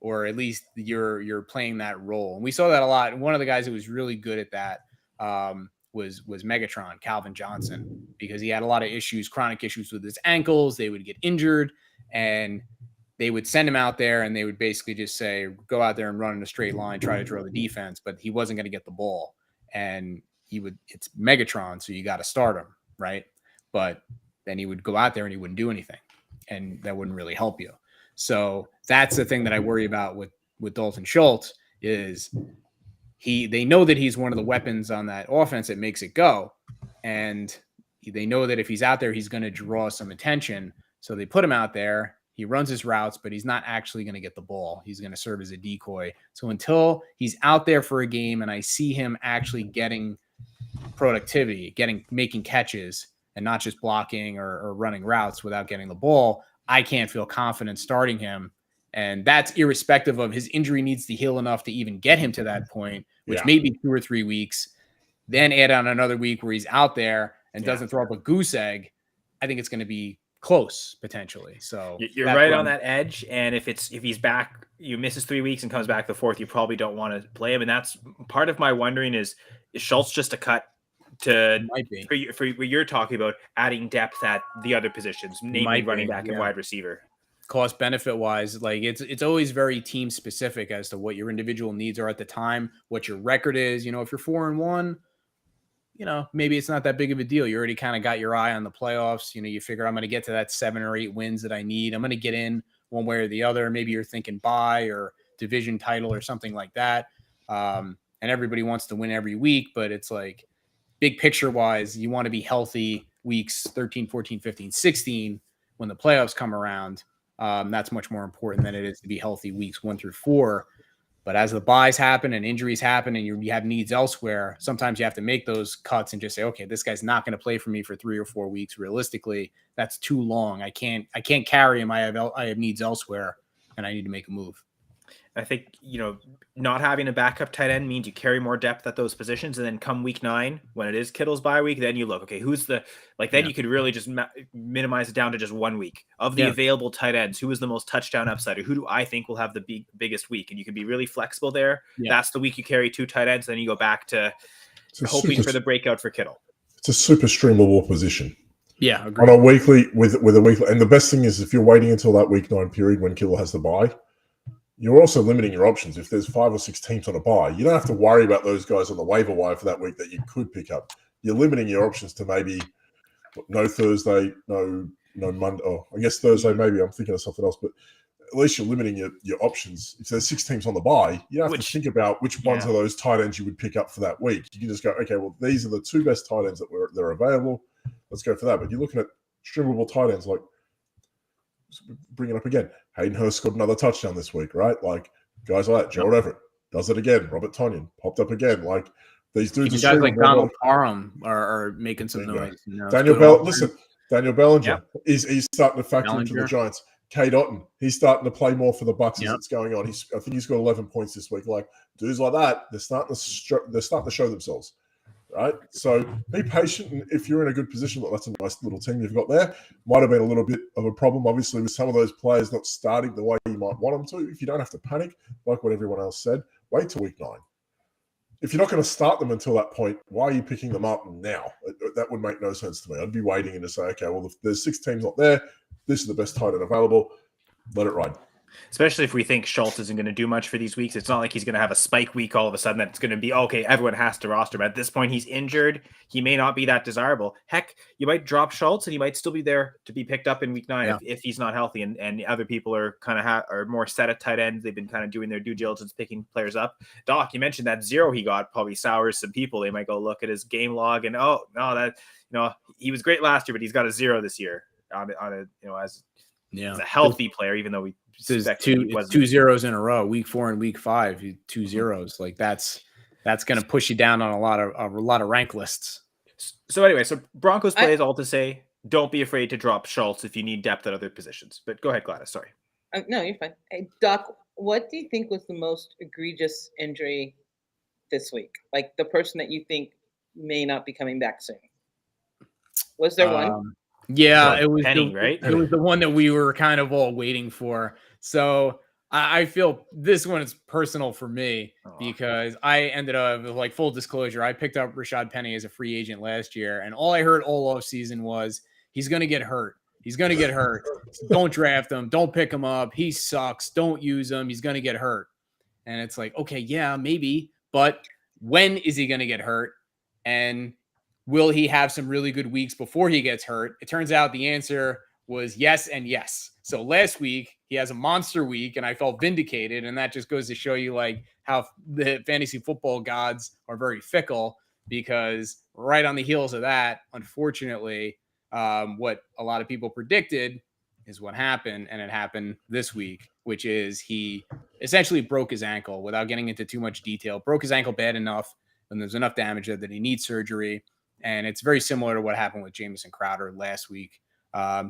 or at least you're playing that role. And we saw that a lot. One of the guys who was really good at that was Megatron, Calvin Johnson, because he had a lot of chronic issues with his ankles. They would get injured and they would send him out there and they would basically just say, go out there and run in a straight line, try to draw the defense, but he wasn't going to get the ball. And it's Megatron, so you got to start him, right? But then he would go out there and he wouldn't do anything, and that wouldn't really help you. So that's the thing that I worry about with Dalton Schultz is they know that he's one of the weapons on that offense that makes it go. And they know that if he's out there, he's going to draw some attention. So they put him out there. He runs his routes, but he's not actually going to get the ball. He's going to serve as a decoy. So until he's out there for a game and I see him actually getting productivity, making catches and not just blocking or running routes without getting the ball, I can't feel confident starting him. And that's irrespective of his injury needs to heal enough to even get him to that point, which may be 2 or 3 weeks. Then add on another week where he's out there and doesn't throw up a goose egg. I think it's going to be close potentially. So you're right on that edge. And if he's back, you misses 3 weeks and comes back the 4th, you probably don't want to play him. And that's part of my wondering is Schultz just a cut for what you're talking about, adding depth at the other positions, namely running back and wide receiver. Cost benefit wise, it's always very team specific as to what your individual needs are at the time, what your record is. If you're 4-1, maybe it's not that big of a deal. You already kind of got your eye on the playoffs. You figure I'm going to get to that 7 or 8 wins that I need. I'm going to get in one way or the other. Maybe you're thinking bye or division title or something like that. And everybody wants to win every week, but it's big picture wise, you want to be healthy weeks 13, 14, 15, 16 when the playoffs come around. That's much more important than it is to be healthy weeks 1 through 4. But as the buys happen and injuries happen and you have needs elsewhere, sometimes you have to make those cuts and just say, okay, this guy's not going to play for me for 3 or 4 weeks. Realistically, that's too long. I can't carry him. I have needs elsewhere and I need to make a move. I think, not having a backup tight end means you carry more depth at those positions. And then come week 9, when it is Kittle's bye week, then you look, okay, who's then you could really just minimize it down to just 1 week of the available tight ends. Who is the most touchdown upside, or who do I think will have the biggest week? And you can be really flexible there. Yeah. That's the week you carry 2 tight ends. Then you go back to hoping for the breakout for Kittle. It's a super streamable position. Yeah. Agreed. On a weekly with a weekly. And the best thing is if you're waiting until that week 9 period when Kittle has the bye, you're also limiting your options. If there's 5 or 6 teams on a bye, you don't have to worry about those guys on the waiver wire for that week that you could pick up. You're limiting your options to maybe no Thursday, no Monday. Oh, I guess Thursday maybe. I'm thinking of something else, but at least you're limiting your options. If there's 6 teams on the bye, you don't have to think about which ones are those tight ends you would pick up for that week. You can just go, okay, well, these are the 2 best tight ends that are available. Let's go for that. But you're looking at streamable tight ends, like, bring it up again. Hayden Hurst got another touchdown this week, right? Like, guys like that. Gerald Everett does it again. Robert Tonyan popped up again. Like, these dudes guys like Donald Parham are making some noise. Daniel Bellinger he's starting to factor into the Giants. Cade Otton, he's starting to play more for the Bucks as it's going on. I think he's got 11 points this week. Like, dudes like that, they're starting to show themselves, right? So be patient, and if you're in a good position, that's a nice little team you've got there. Might have been a little bit of a problem, obviously, with some of those players not starting the way you might want them to. If you don't have to panic, like what everyone else said, wait till week 9. If you're not going to start them until that point, why are you picking them up now? That would make no sense to me. I'd be waiting and to say, okay, well, if there's 6 teams not there, this is the best tight end available. Let it ride. Especially if we think Schultz isn't going to do much for these weeks. It's not like he's going to have a spike week all of a sudden that's going to be, okay, everyone has to roster. But at this point, he's injured. He may not be that desirable. Heck, you might drop Schultz and he might still be there to be picked up in week 9 if he's not healthy. And the other people are kind of are more set at tight ends. They've been kind of doing their due diligence, picking players up. Doc, you mentioned that 0 he got probably sours some people. They might go look at his game log and, oh, no, that, he was great last year, but he's got a 0 this year on a, as a healthy player, even though we two zeros in a row, week 4 and week 5, 2 zeros. Like that's going to push you down on a lot of rank lists. So anyway, Broncos plays all to say, don't be afraid to drop Schultz if you need depth at other positions. But go ahead, Gladys. Sorry. No, you're fine. Hey, Doc, what do you think was the most egregious injury this week? Like the person that you think may not be coming back soon? Was there one? Yeah, it was Penny, right? It was the one that we were kind of all waiting for. So I feel this one is personal for me because I ended up, like, full disclosure, I picked up Rashad Penny as a free agent last year, and all I heard all offseason was he's going to get hurt. He's going to get hurt. Don't draft him. Don't pick him up. He sucks. Don't use him. He's going to get hurt. And it's like, okay, yeah, maybe, but when is he going to get hurt? And will he have some really good weeks before he gets hurt? It turns out the answer was yes and yes. So last week, he has a monster week, and I felt vindicated. And that just goes to show you, like, how the fantasy football gods are very fickle, because right on the heels of that, unfortunately, what a lot of people predicted is what happened, and it happened this week, which is he essentially broke his ankle without getting into too much detail. Broke his ankle bad enough, and there's enough damage there that he needs surgery. And it's very similar to what happened with Jamison Crowder last week.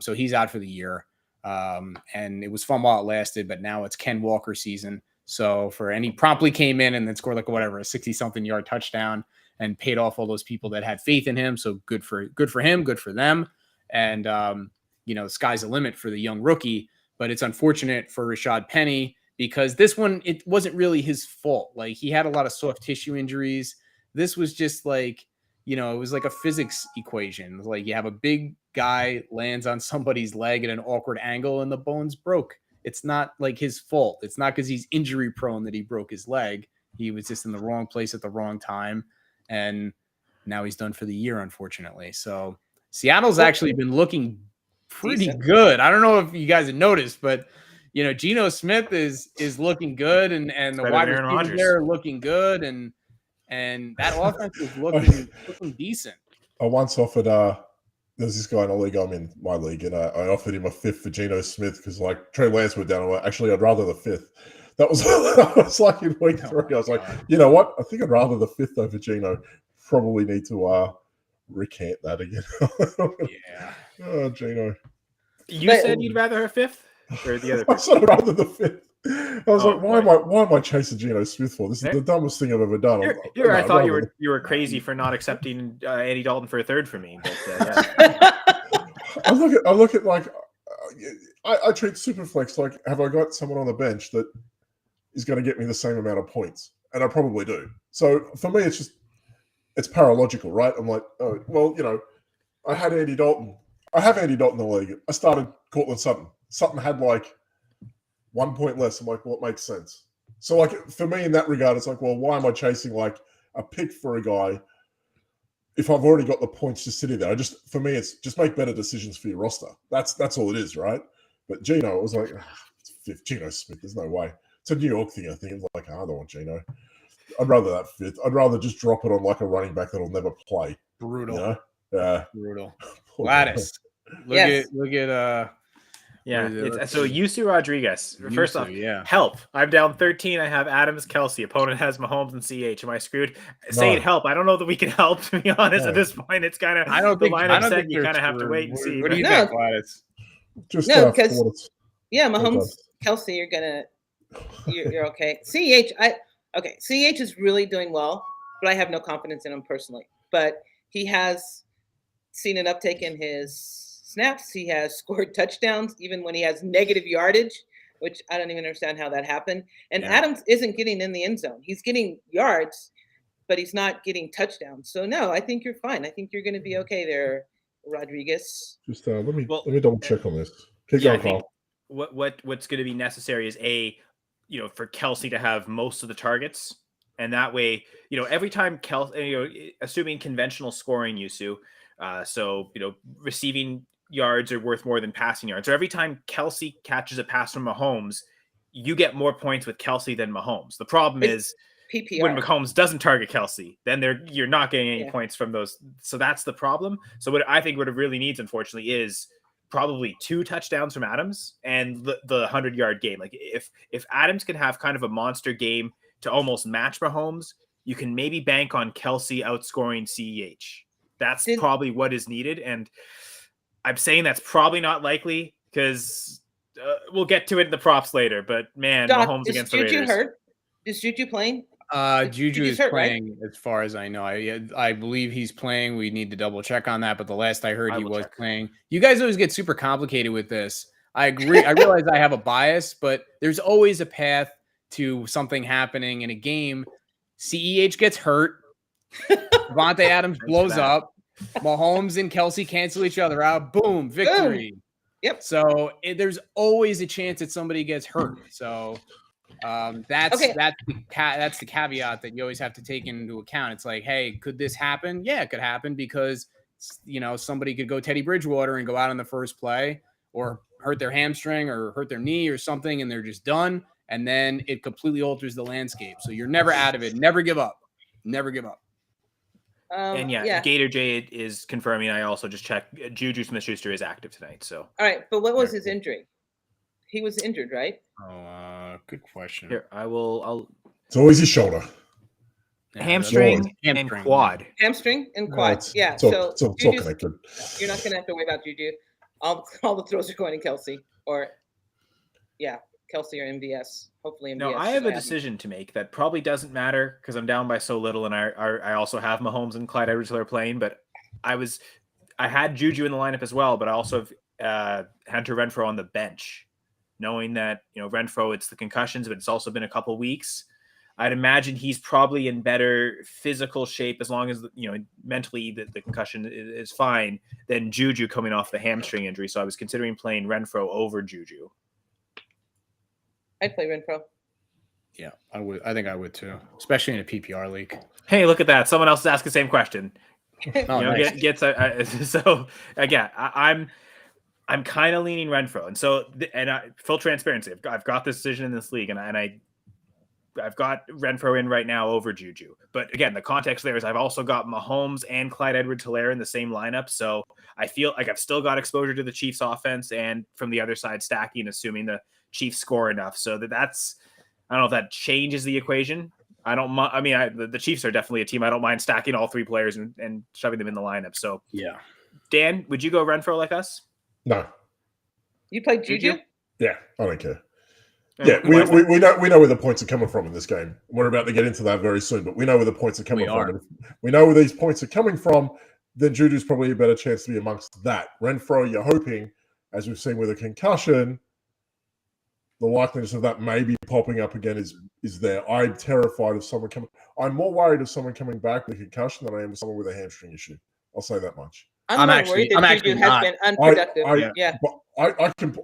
So he's out for the year. And it was fun while it lasted, but now it's Ken Walker season. So he promptly came in and then scored, like, whatever, a 60-something yard touchdown and paid off all those people that had faith in him. So good for him, good for them. And, the sky's the limit for the young rookie. But it's unfortunate for Rashad Penny because this one, it wasn't really his fault. Like, he had a lot of soft tissue injuries. This was just like, it was like a physics equation. Like, you have a big guy lands on somebody's leg at an awkward angle and the bone's broke. It's not like his fault. It's not because he's injury prone that he broke his leg. He was just in the wrong place at the wrong time. And now he's done for the year, unfortunately. So Seattle's actually been looking pretty good. I don't know if you guys have noticed, but Geno Smith is looking good, and the wide receivers there are looking good, and that offense is looking decent. I once offered there's this guy in a league I'm in, my league, and I offered him a 5th for Geno Smith because, like, Trey Lance went down. I'm like, actually, I'd rather the 5th. That was, I was like in week 3. I was like, you know what? I think I'd rather the 5th over Geno. Probably need to recant that again. Yeah. Oh, Geno. You said you'd rather her 5th or the other? I said I'd rather the 5th. I was like, why am I chasing Geno Smith for? This is the dumbest thing I've ever done. I thought you were crazy for not accepting Andy Dalton for a 3rd for me. But, yeah. I look at like I treat Superflex like, have I got someone on the bench that is going to get me the same amount of points? And I probably do. So for me, it's paralogical, right? I'm like, oh, well, I had Andy Dalton. I have Andy Dalton in the league. I started Cortland Sutton. Sutton had like 1 point less. I'm like, well, it makes sense. So, like, for me in that regard, it's like, well, why am I chasing like a pick for a guy if I've already got the points just sitting there? For me, it's just make better decisions for your roster. That's all it is, right? But Geno, it was like, it's fifth. Geno Smith. There's no way. It's a New York thing, I think. It's like, I don't want Geno. I'd rather that fifth. I'd rather just drop it on like a running back that'll never play. Brutal. You know? Yeah. Brutal. Poor Gladys. Look Yes. at Yeah. What is it? It's, so Yusu Rodriguez. First off, yeah. help. I'm down 13. I have Adams, Kelsey. Opponent has Mahomes and CH. Am I screwed? Saying help. I don't know that we can help, to be honest. No. At this point, it's kind of I don't the think lineup set. think You they're kind of have to screwed. wait and see. What do you No. think, Gladys? Just No, 'cause- for what it's- Yeah, Hold Mahomes, on. Kelsey, you're okay. CH is really doing well, but I have no confidence in him personally. But he has seen an uptake in his snaps. He has scored touchdowns, even when he has negative yardage, which I don't even understand how that happened. And Yeah. Adams isn't getting in the end zone. He's getting yards, but he's not getting touchdowns. So no, I think you're fine. I think you're going to be okay there, Rodriguez. Just let me Well, double check on this. Keep Yeah, I going, think Carl. what's going to be necessary is for Kelsey to have most of the targets, and that way, every time Kelsey, assuming conventional scoring, Yusu, so receiving yards are worth more than passing yards. So every time Kelsey catches a pass from Mahomes, you get more points with Kelsey than Mahomes. The problem is PPR. when Mahomes doesn't target Kelsey, then you're not getting any Yeah. points from those. So that's the problem. So what it really needs, unfortunately, is probably 2 touchdowns from Adams and the 100-yard game. Like if Adams can have kind of a monster game to almost match Mahomes, you can maybe bank on Kelsey outscoring CEH. That's probably what is needed. And I'm saying that's probably not likely because we'll get to it in the props later. But man, Doc, Mahomes is against the Juju Raiders. hurt? Is Juju playing? Juju Juju's is hurt, right? playing, as far as I know. I believe he's playing. We need to double check on that. But the last I heard, I he will was check. playing. You guys always get super complicated with this. I agree. I realize I have a bias, but there's always a path to something happening in a game. CEH gets hurt. Devontae Adams blows up. Mahomes and Kelsey cancel each other out. Boom, victory. Yep. So there's always a chance that somebody gets hurt. So that's the caveat that you always have to take into account. It's like, hey, could this happen? Yeah, it could happen because somebody could go Teddy Bridgewater and go out on the first play, or hurt their hamstring or hurt their knee or something, and they're just done. And then it completely alters the landscape. So you're never out of it. Never give up. Never give up. And Gator J is confirming. I also just checked. Juju Smith-Schuster is active tonight. So All right, but what was his injury? He was injured, right? Oh, good question. here I'll It's always his shoulder. hamstring and Hamstring. quad. Hamstring and quad. It's so all Juju's- connected. you're not going to have to worry about Juju. All the throws are going to Kelsey Kelsey or MVS. Hopefully MVS. No, I have a decision to make that probably doesn't matter because I'm down by so little, and I also have Mahomes and Clyde Edwards-Helaire playing. But I had Juju in the lineup as well, but I also have Hunter Renfrow on the bench, knowing that Renfrow, it's the concussions, but it's also been a couple weeks. I'd imagine he's probably in better physical shape as long as mentally the concussion is fine than Juju coming off the hamstring injury. So I was considering playing Renfrow over Juju. I'd play Renfrow. Yeah, I would. I think I would too, especially in a PPR league. Hey, look at that! Someone else asked the same question. Oh, nice. So again, I'm kind of leaning Renfrow, and so full transparency, I've got this decision in this league, and I've got Renfrow in right now over Juju. But again, the context there is I've also got Mahomes and Clyde Edwards-Helaire in the same lineup, so I feel like I've still got exposure to the Chiefs offense, and from the other side stacking, assuming the Chiefs score enough. So that's, I don't know if that changes the equation. The Chiefs are definitely a team. I don't mind stacking all 3 players and shoving them in the lineup. So Yeah. Dan, would you go Renfrow like us? No. You played Juju? Yeah, I don't care. And Yeah, why is that? we know where the points are coming from in this game. We're about to get into that very soon, but we know where the points are coming We from. are. And if we know where these points are coming from, then Juju's probably a better chance to be amongst that. Renfrow, you're hoping, as we've seen with a concussion, the likeliness of that maybe popping up again is there. I'm terrified of someone coming. I'm more worried of someone coming back with a concussion than I am with someone with a hamstring issue. I'll say that much. I'm not worried that Juju has not. been unproductive. I- But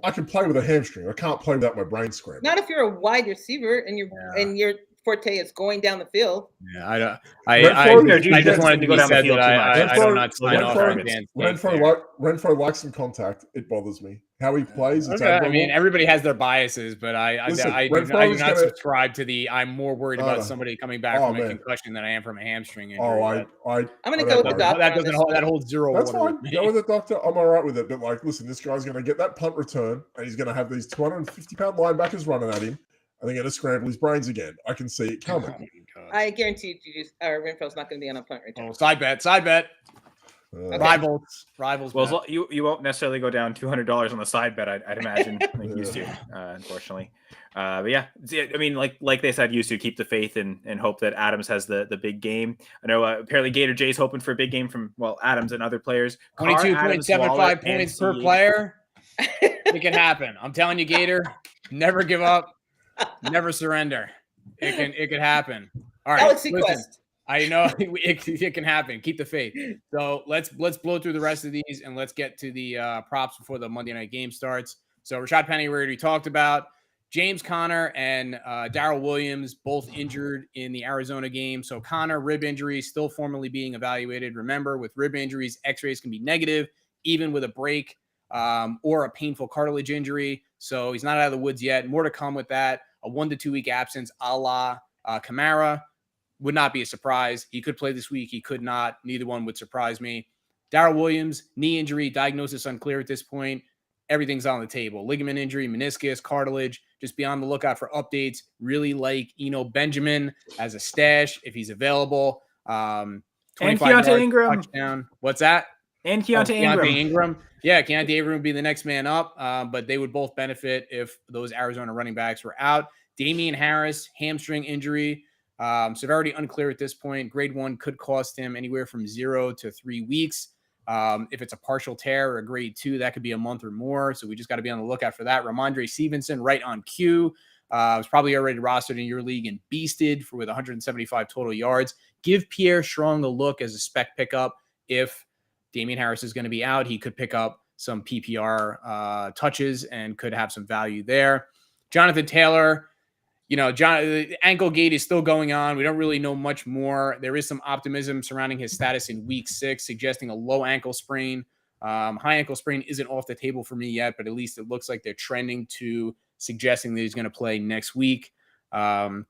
I can play with a hamstring. I can't play without my brain scrambling. Not if you're a wide receiver and you're forte is going down the field. Yeah, I don't. Renfro, I just Renfro wanted to go be down the said field that too much. I don't not sign off on Renfro, Dan's take there. Renfro likes some contact. It bothers me how he plays. It's Okay, I admirable. mean, everybody has their biases, but I do Renfro's not gonna- subscribe to the. I'm more worried about no. somebody coming back from a concussion than I am from a hamstring injury. I'm gonna go with the doctor. That doesn't hold. That holds zero. That's water fine. with Go me. with the doctor. I'm all right with it. But like, listen, this guy's going to get that punt return, and he's going to have these 250-pound linebackers running at him, and they're going to scramble his brains again. I can see it coming. I guarantee you, Renfro's not going to be on a punt return. Oh, side bet. Rivals. Well, bet. you won't necessarily go down $200 on the side bet. I'd imagine, like used to, unfortunately. But yeah, I mean, like they said, used to keep the faith and hope that Adams has the big game. I know apparently Gator Jay's hoping for a big game from Adams and other players. 22.75 points per player. It can happen. I'm telling you, Gator, never give up, never surrender. It can happen. All right, Galaxy listen. Quest. I know it can happen. Keep the faith. So let's blow through the rest of these and let's get to the props before the Monday night game starts. So Rashad Penny, we already talked about. James Conner and Darrell Williams both injured in the Arizona game. So Conner, rib injury, still formally being evaluated. Remember, with rib injuries, x-rays can be negative, even with a break or a painful cartilage injury. So he's not out of the woods yet. More to come with that. A 1 to 2 week absence a la Kamara. Would not be a surprise. He could play this week. He could not. Neither one would surprise me. Darrell Williams, knee injury, diagnosis unclear at this point. Everything's on the table. Ligament injury, meniscus, cartilage. Just be on the lookout for updates. Really like Eno Benjamin as a stash if he's available. And Keontae Ingram. Touchdown. What's that? And Keontae Ingram. Yeah, Keontae Ingram would be the next man up, but they would both benefit if those Arizona running backs were out. Damian Harris, hamstring injury. Severity unclear at this point. Grade 1 could cost him anywhere from 0 to 3 weeks. If it's a partial tear or a grade 2, that could be a month or more. So we just got to be on the lookout for that. Ramondre Stevenson, right on cue. Was probably already rostered in your league and beasted with 175 total yards. Give Pierre Strong a look as a spec pickup. If Damian Harris is going to be out, he could pick up some PPR touches and could have some value there. Jonathan Taylor, the ankle gate is still going on. We don't really know much more. There is some optimism surrounding his status in week 6, suggesting a low ankle sprain. High ankle sprain isn't off the table for me yet, but at least it looks like they're trending to suggesting that he's going to play next week. Cordell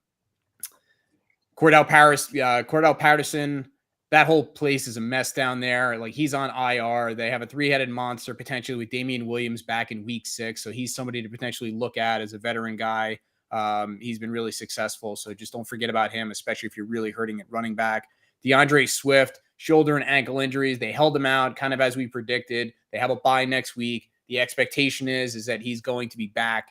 Patterson, that whole place is a mess down there. Like, he's on IR. They have a 3-headed monster potentially with Damian Williams back in week 6. So he's somebody to potentially look at as a veteran guy. He's been really successful. So just don't forget about him, especially if you're really hurting at running back. DeAndre Swift, shoulder and ankle injuries. They held him out kind of as we predicted. They have a bye next week. The expectation is that he's going to be back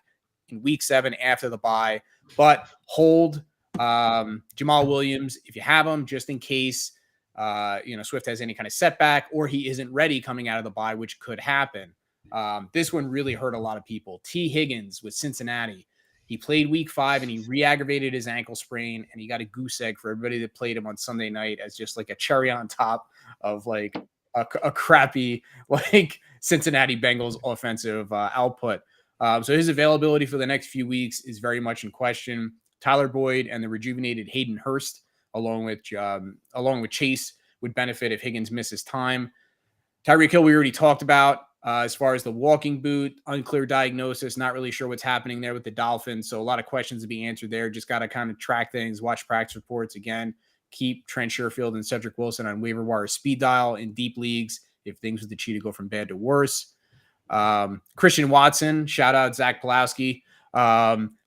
in week 7 after the bye, but hold Jamal Williams if you have him, just in case Swift has any kind of setback or he isn't ready coming out of the bye, which could happen. This one really hurt a lot of people. T. Higgins with Cincinnati. He played week 5 and he re-aggravated his ankle sprain, and he got a goose egg for everybody that played him on Sunday night as just like a cherry on top of like a crappy like Cincinnati Bengals offensive output. So his availability for the next few weeks is very much in question. Tyler Boyd and the rejuvenated Hayden Hurst, along with Chase, would benefit if Higgins misses time. Tyreek Hill, we already talked about. As far as the walking boot, unclear diagnosis, not really sure what's happening there with the Dolphins. So a lot of questions to be answered there. Just got to kind of track things, watch practice reports again, keep Trent Sherfield and Cedric Wilson on waiver wire speed dial in deep leagues if things with the Cheetah go from bad to worse. Christian Watson, shout out Zach Pulowski,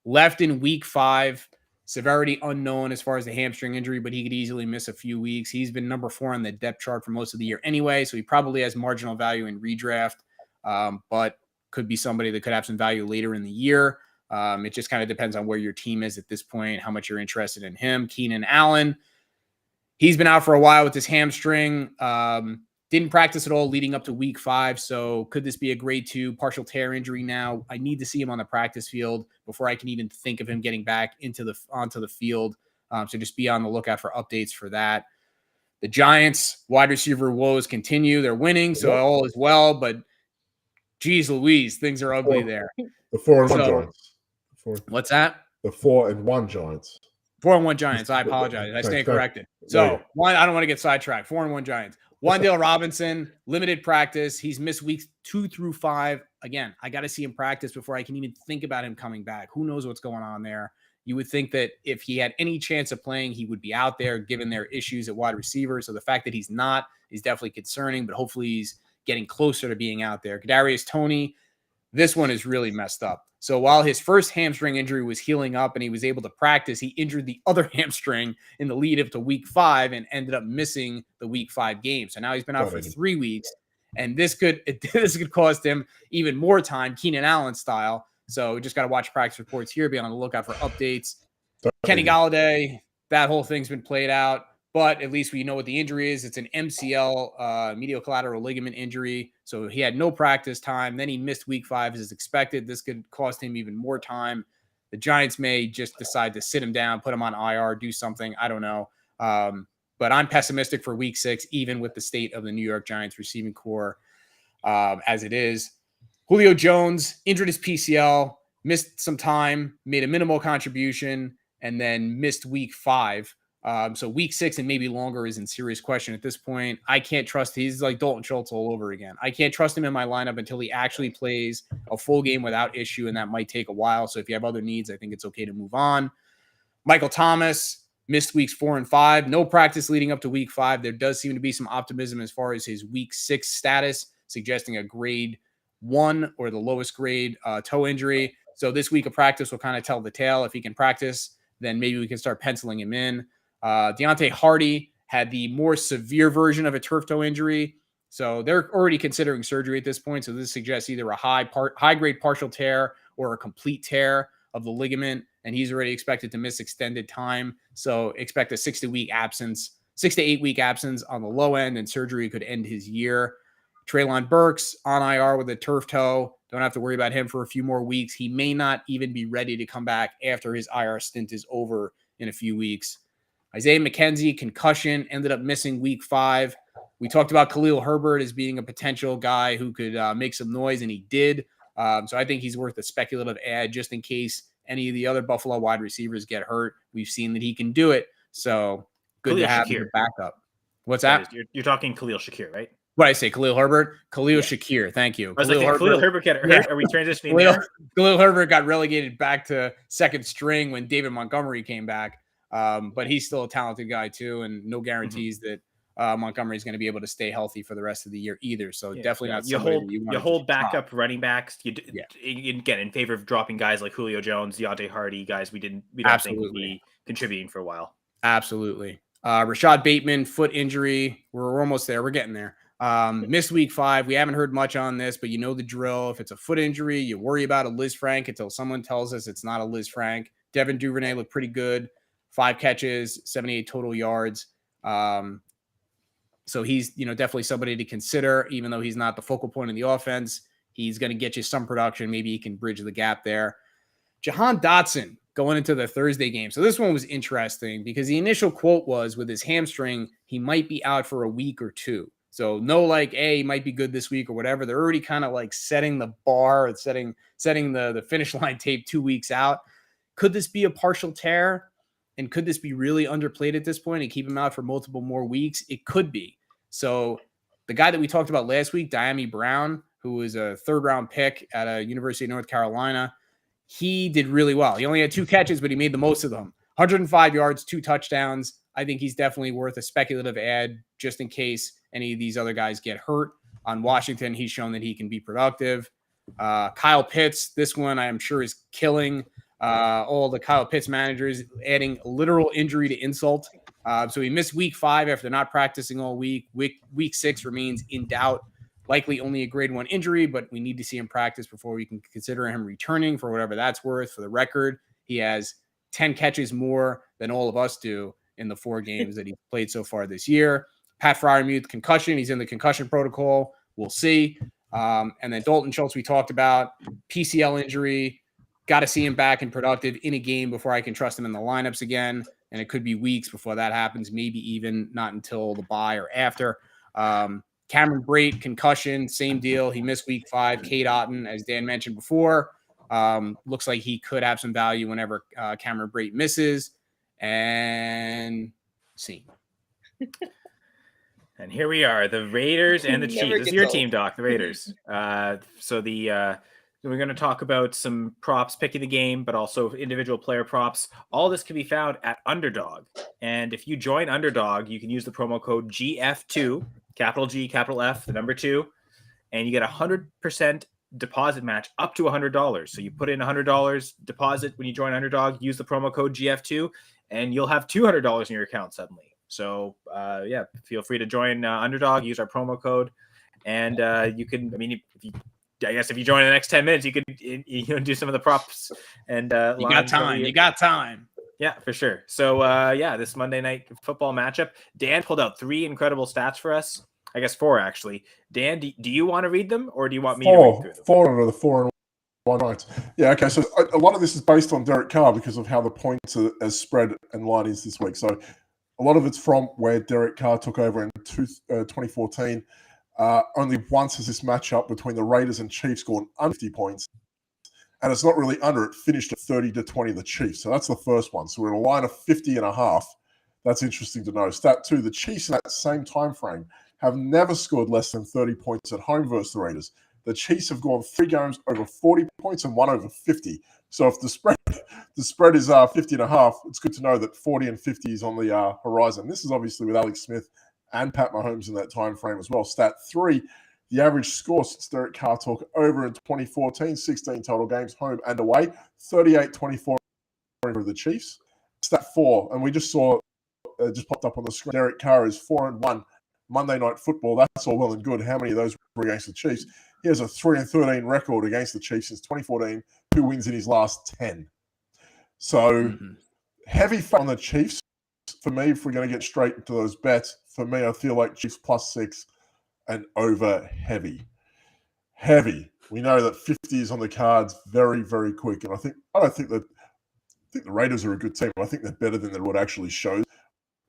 left in week 5. Severity unknown as far as the hamstring injury, but he could easily miss a few weeks. He's been number 4 on the depth chart for most of the year anyway, so he probably has marginal value in redraft, but could be somebody that could have some value later in the year. It just kind of depends on where your team is at this point, how much you're interested in him. Keenan Allen, he's been out for a while with this hamstring. Didn't practice at all leading up to week 5. So could this be a grade 2 partial tear injury now? I need to see him on the practice field before I can even think of him getting back onto the field. So just be on the lookout for updates for that. The Giants wide receiver woes continue. They're winning, so all is well, but geez Louise, things are ugly there. The 4-1 Giants. What's that? The 4-1 Giants. 4-1 Giants. I apologize. I stand corrected. So one, I don't want to get sidetracked. 4-1 Giants. Wan'Dale Robinson, limited practice. He's missed weeks 2 through 5. Again, I got to see him practice before I can even think about him coming back. Who knows what's going on there? You would think that if he had any chance of playing, he would be out there given their issues at wide receiver. So the fact that he's not is definitely concerning, but hopefully he's getting closer to being out there. Kadarius Toney, this one is really messed up. So while his first hamstring injury was healing up and he was able to practice, he injured the other hamstring in the lead up to week 5 and ended up missing the week 5 game. So now he's been out for 3 weeks, and this could cost him even more time, Keenan Allen style. So we just got to watch practice reports here, be on the lookout for updates. Kenny Golladay, that whole thing's been played out, but at least we know what the injury is. It's an MCL, medial collateral ligament injury. So he had no practice time. Then he missed week 5 as expected. This could cost him even more time. The Giants may just decide to sit him down, put him on IR, do something. I don't know. But I'm pessimistic for week 6, even with the state of the New York Giants receiving core as it is. Julio Jones injured his PCL, missed some time, made a minimal contribution, and then missed week 5. So week 6 and maybe longer is in serious question at this point. I can't trust. He's like Dalton Schultz all over again. I can't trust him in my lineup until he actually plays a full game without issue, and that might take a while. So if you have other needs, I think it's okay to move on. Michael Thomas missed weeks 4 and 5. No practice leading up to week 5. There does seem to be some optimism as far as his week 6 status, suggesting a grade 1 or the lowest grade toe injury. So this week of practice will kind of tell the tale. If he can practice, then maybe we can start penciling him in. Deontay Hardy had the more severe version of a turf toe injury. So they're already considering surgery at this point. So this suggests either a high grade partial tear or a complete tear of the ligament. And he's already expected to miss extended time. So expect a 6 to 8 week absence on the low end, and surgery could end his year. Treylon Burks on IR with a turf toe. Don't have to worry about him for a few more weeks. He may not even be ready to come back after his IR stint is over in a few weeks. Isaiah McKenzie, concussion, ended up missing week 5. We talked about Khalil Herbert as being a potential guy who could make some noise, and he did. So I think he's worth a speculative add just in case any of the other Buffalo wide receivers get hurt. We've seen that he can do it. So good Khalil to have Shakir. him backup. What's that? You're talking Khalil Shakir, right? What did I say? Khalil Herbert? Khalil Shakir. Thank you. I was like, Khalil Herbert got hurt. Yeah. Are we transitioning there? Khalil Herbert got relegated back to second string when David Montgomery came back. But he's still a talented guy too, and no guarantees that Montgomery is going to be able to stay healthy for the rest of the year either. So definitely not somebody that you hold backup running backs. Again, in favor of dropping guys like Julio Jones, Deontay Hardy, guys we don't think will be contributing for a while. Absolutely. Rashad Bateman, foot injury. We're almost there. We're getting there. Missed week 5. We haven't heard much on this, but you know the drill. If it's a foot injury, you worry about a Liz Frank until someone tells us it's not a Liz Frank. Devin Duvernay looked pretty good. 5 catches, 78 total yards. So he's, definitely somebody to consider, even though he's not the focal point of the offense. He's going to get you some production. Maybe he can bridge the gap there. Jahan Dotson going into the Thursday game. So this one was interesting because the initial quote was with his hamstring, he might be out for a week or 2. So no, he might be good this week or whatever. They're already kind of like setting the bar and setting the finish line tape 2 weeks out. Could this be a partial tear? And could this be really underplayed at this point and keep him out for multiple more weeks? It could be. So the guy that we talked about last week, Diami Brown, who was a 3rd-round pick at a University of North Carolina, he did really well. He only had 2 catches, but he made the most of them. 105 yards, 2 touchdowns. I think he's definitely worth a speculative add just in case any of these other guys get hurt. On Washington, he's shown that he can be productive. Kyle Pitts, this one I am sure is killing all the Kyle Pitts managers, adding literal injury to insult. So he missed week 5 after not practicing all week. Week 6 remains in doubt. Likely only a grade 1 injury, but we need to see him practice before we can consider him returning for whatever that's worth. For the record, he has 10 catches more than all of us do in the 4 games that he's played so far this year. Pat Freiermuth, concussion. He's in the concussion protocol. We'll see. And then Dalton Schultz, we talked about. PCL injury. Got to see him back and productive in a game before I can trust him in the lineups again. And it could be weeks before that happens, maybe even not until the bye or after. Cameron Brate, concussion, same deal. He missed week 5. Cade Otton, as Dan mentioned before, looks like he could have some value whenever Cameron Brate misses. and scene. And here we are, the Raiders and the Never Chiefs. This is gets your old. team, Doc, the Raiders. We're going to talk about some props, picking the game, but also individual player props. All this can be found at Underdog. And if you join Underdog, you can use the promo code GF2, capital G, capital F, the number 2, and you get 100% deposit match up to $100. So you put in $100 deposit when you join Underdog, use the promo code GF2, and you'll have $200 in your account suddenly. So feel free to join Underdog, use our promo code, and you can. I mean, if you join in the next 10 minutes, you could do some of the props and You got time. You got time. Yeah, for sure. So this Monday night football matchup, Dan pulled out 3 incredible stats for us. I guess 4 actually. Dan, do you want to read them, or do you want me to read through them? 4 out of the 4 and 1 nights. Yeah, okay. So a lot of this is based on Derek Carr because of how the points as spread and line is this week. So a lot of it's from where Derek Carr took over in 2014. Only once has this matchup between the Raiders and Chiefs gone under 50 points. And it's not really under. It finished at 30-20 the Chiefs. So that's the first one. So we're in a line of 50.5. That's interesting to know. Stat 2, the Chiefs in that same time frame have never scored less than 30 points at home versus the Raiders. The Chiefs have gone 3 games over 40 points and 1 over 50. So if the spread is 50.5, it's good to know that 40 and 50 is on the horizon. This is obviously with Alex Smith and Pat Mahomes in that time frame as well. Stat 3, the average score since Derek Carr took over in 2014, 16 total games, home and away, 38-24 over the Chiefs. Stat 4, and we just saw, just popped up on the screen, Derek Carr is 4-1 Monday Night Football. That's all well and good. How many of those were against the Chiefs? He has a 3-13 record against the Chiefs since 2014, 2 wins in his last 10. So heavy fat on the Chiefs. For me, if we're going to get straight into those bets, for me, I feel like Chiefs +6 and over heavy. Heavy. We know that 50 is on the cards very, very quick. And I think the Raiders are a good team. I think they're better than what actually shows.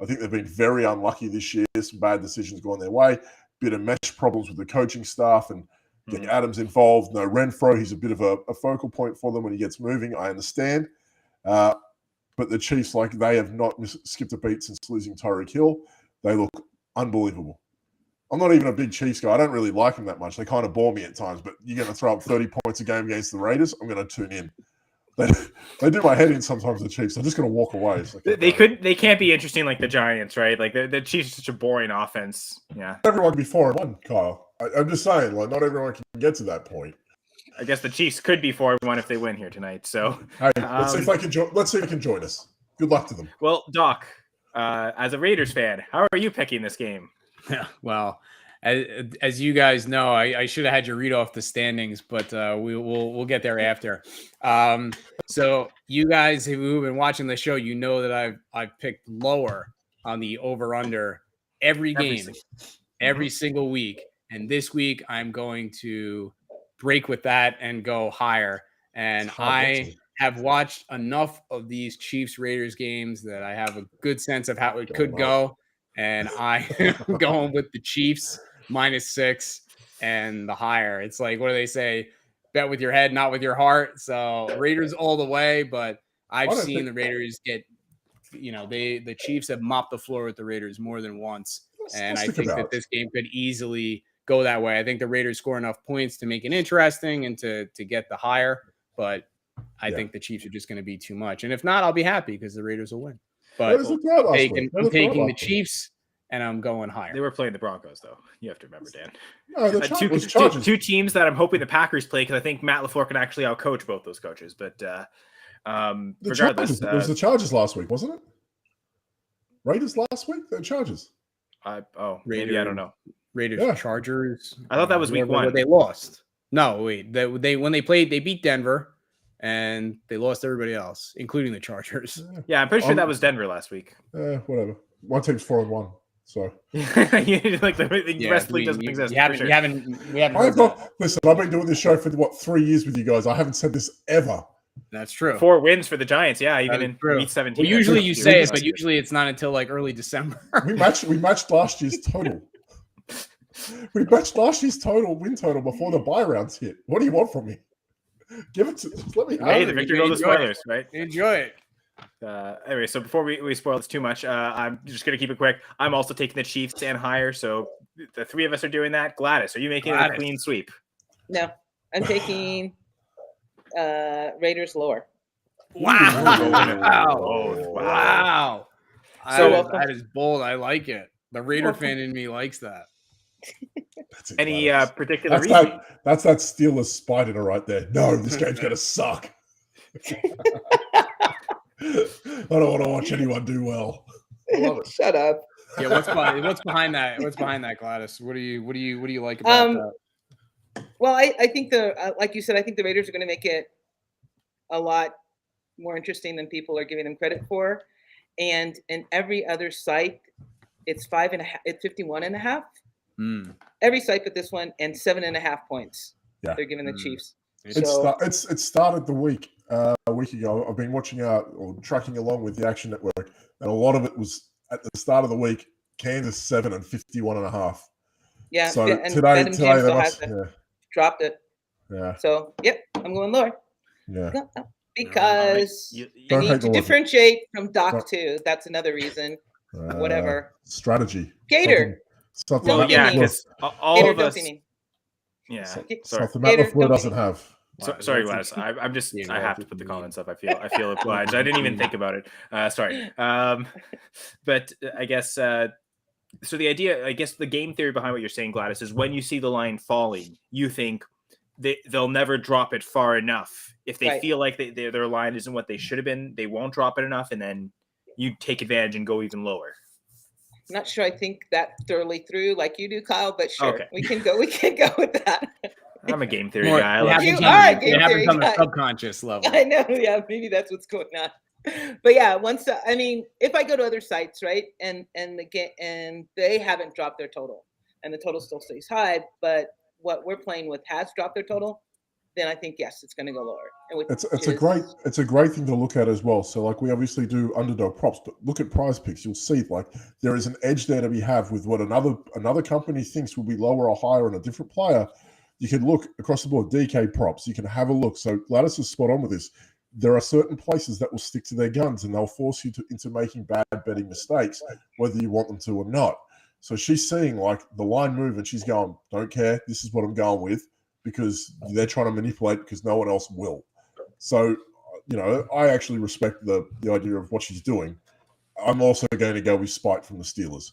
I think they've been very unlucky this year. Some bad decisions gone their way. Bit of mesh problems with the coaching staff and getting Adams involved. No Renfro. He's a bit of a focal point for them when he gets moving. I understand. But the Chiefs, they have not skipped a beat since losing Tyreek Hill. They look unbelievable. I'm not even a big Chiefs guy. I don't really like them that much. They kind of bore me at times. But you're going to throw up 30 points a game against the Raiders, I'm going to tune in. They do my head in sometimes, the Chiefs. I'm just going to walk away. They can't be interesting like the Giants, right? Like the Chiefs are such a boring offense. Yeah. Everyone can be 4-1, Kyle. I'm just saying, not everyone can get to that point. I guess the Chiefs could be 4-1 if they win here tonight. So hey, let's see if they can join us. Good luck to them. Well, Doc, as a Raiders fan, how are you picking this game? Yeah, well, as you guys know, I should have had you read off the standings, but we'll get there after. So you guys who've been watching the show, you know that I've picked lower on the over/under every game, every single week, and this week I'm going to break with that and go higher. And I have watched enough of these Chiefs Raiders games that I have a good sense of how it could go. And I am going with the Chiefs -6 and the higher. It's like, what do they say? Bet with your head, not with your heart. So Raiders all the way, but I've seen the Raiders get, the Chiefs have mopped the floor with the Raiders more than once. And I think that this game could easily go that way. I think the Raiders score enough points to make it interesting and to get the higher, but I think the Chiefs are just going to be too much. And if not, I'll be happy because the Raiders will win. But I'm taking the Chiefs and I'm going higher. They were playing the Broncos, though. You have to remember, Dan. No, two teams that I'm hoping the Packers play because I think Matt LaFleur can actually outcoach both those coaches. But regardless, it was the Chargers last week, wasn't it? Raiders last week? The Chargers. Maybe I don't know. Raiders, Chargers. I thought that was week 1. They lost. No, wait. When they played, they beat Denver. And they lost everybody else, including the Chargers. Yeah, I'm pretty sure that was Denver last week. Whatever. One team's 4-1. So the wrestling doesn't exist. We haven't. Listen, I've been doing this show for 3 years with you guys. I haven't said this ever. That's true. 4 wins for the Giants. Yeah, even in week 17. Well, usually you say it, but usually it's not until early December. We matched last year's total. We matched last year's win total before the bye rounds hit. What do you want from me? Give it to. Just let me. Hey, the victory goes the spoilers, right? Enjoy it. Anyway, so before we spoil this too much, I'm just gonna keep it quick. I'm also taking the Chiefs and higher, so the three of us are doing that. Gladys, are you making it a clean sweep? No, I'm taking Raiders lower. Wow! Wow! So That is bold. I like it. The Raider fan in me likes that. That's it, Any Gladys. particular That's reason? that's that Steelers spite in her right there. No, this game's gonna suck. I don't want to watch anyone do well. I love it. Shut up. Yeah, what's behind that? What's behind that, Gladys? What do you like about that? Well, I think like you said, I think the Raiders are going to make it a lot more interesting than people are giving them credit for. And in every other site, it's 5.5. It's 51.5. Every site but this one, and 7.5 points. Yeah. They're giving the Chiefs. It started the week a week ago. I've been watching or tracking along with the Action Network, and a lot of it was at the start of the week. Kansas 7 and 51.5. Yeah. So and today they dropped it. Yeah. So I'm going lower. Yeah. Because Don't you hate need to the logic. differentiate from Doc too. That's another reason. Whatever. Strategy. Gator. Something Don't Well, give yeah, me. because all Gator, of don't us. see me. Yeah. Sorry. Something Matt Gator, LaFleur don't doesn't be- have. Sorry, Gladys. I'm just. I have to put the comments up. I feel obliged. I didn't even think about it. Sorry. But I guess. So the idea, I guess, the game theory behind what you're saying, Gladys, is when you see the line falling, you think they'll never drop it far enough. If they feel like their line isn't what they should have been, they won't drop it enough, and then you take advantage and go even lower. I'm not sure I think that thoroughly through like you do, Kyle, but sure. Okay. We can go with that. I'm a game theory guy. You are a It game happens theory on the guy. subconscious level. I know, yeah, maybe that's what's going on. But yeah, if I go to other sites, right, and they haven't dropped their total, and the total still stays high, but what we're playing with has dropped their total, then I think yes, it's going to go lower. And It's a great thing to look at as well. So like we obviously do underdog props, but look at Prize Picks. You'll see like there is an edge there to be had with what another company thinks will be lower or higher on a different player. You can look across the board, DK props. You can have a look. So Gladys is spot on with this. There are certain places that will stick to their guns and they'll force you into making bad betting mistakes, whether you want them to or not. So she's seeing like the line move and she's going, don't care. This is what I'm going with because they're trying to manipulate because no one else will. So, I actually respect the idea of what she's doing. I'm also going to go with spite from the Steelers.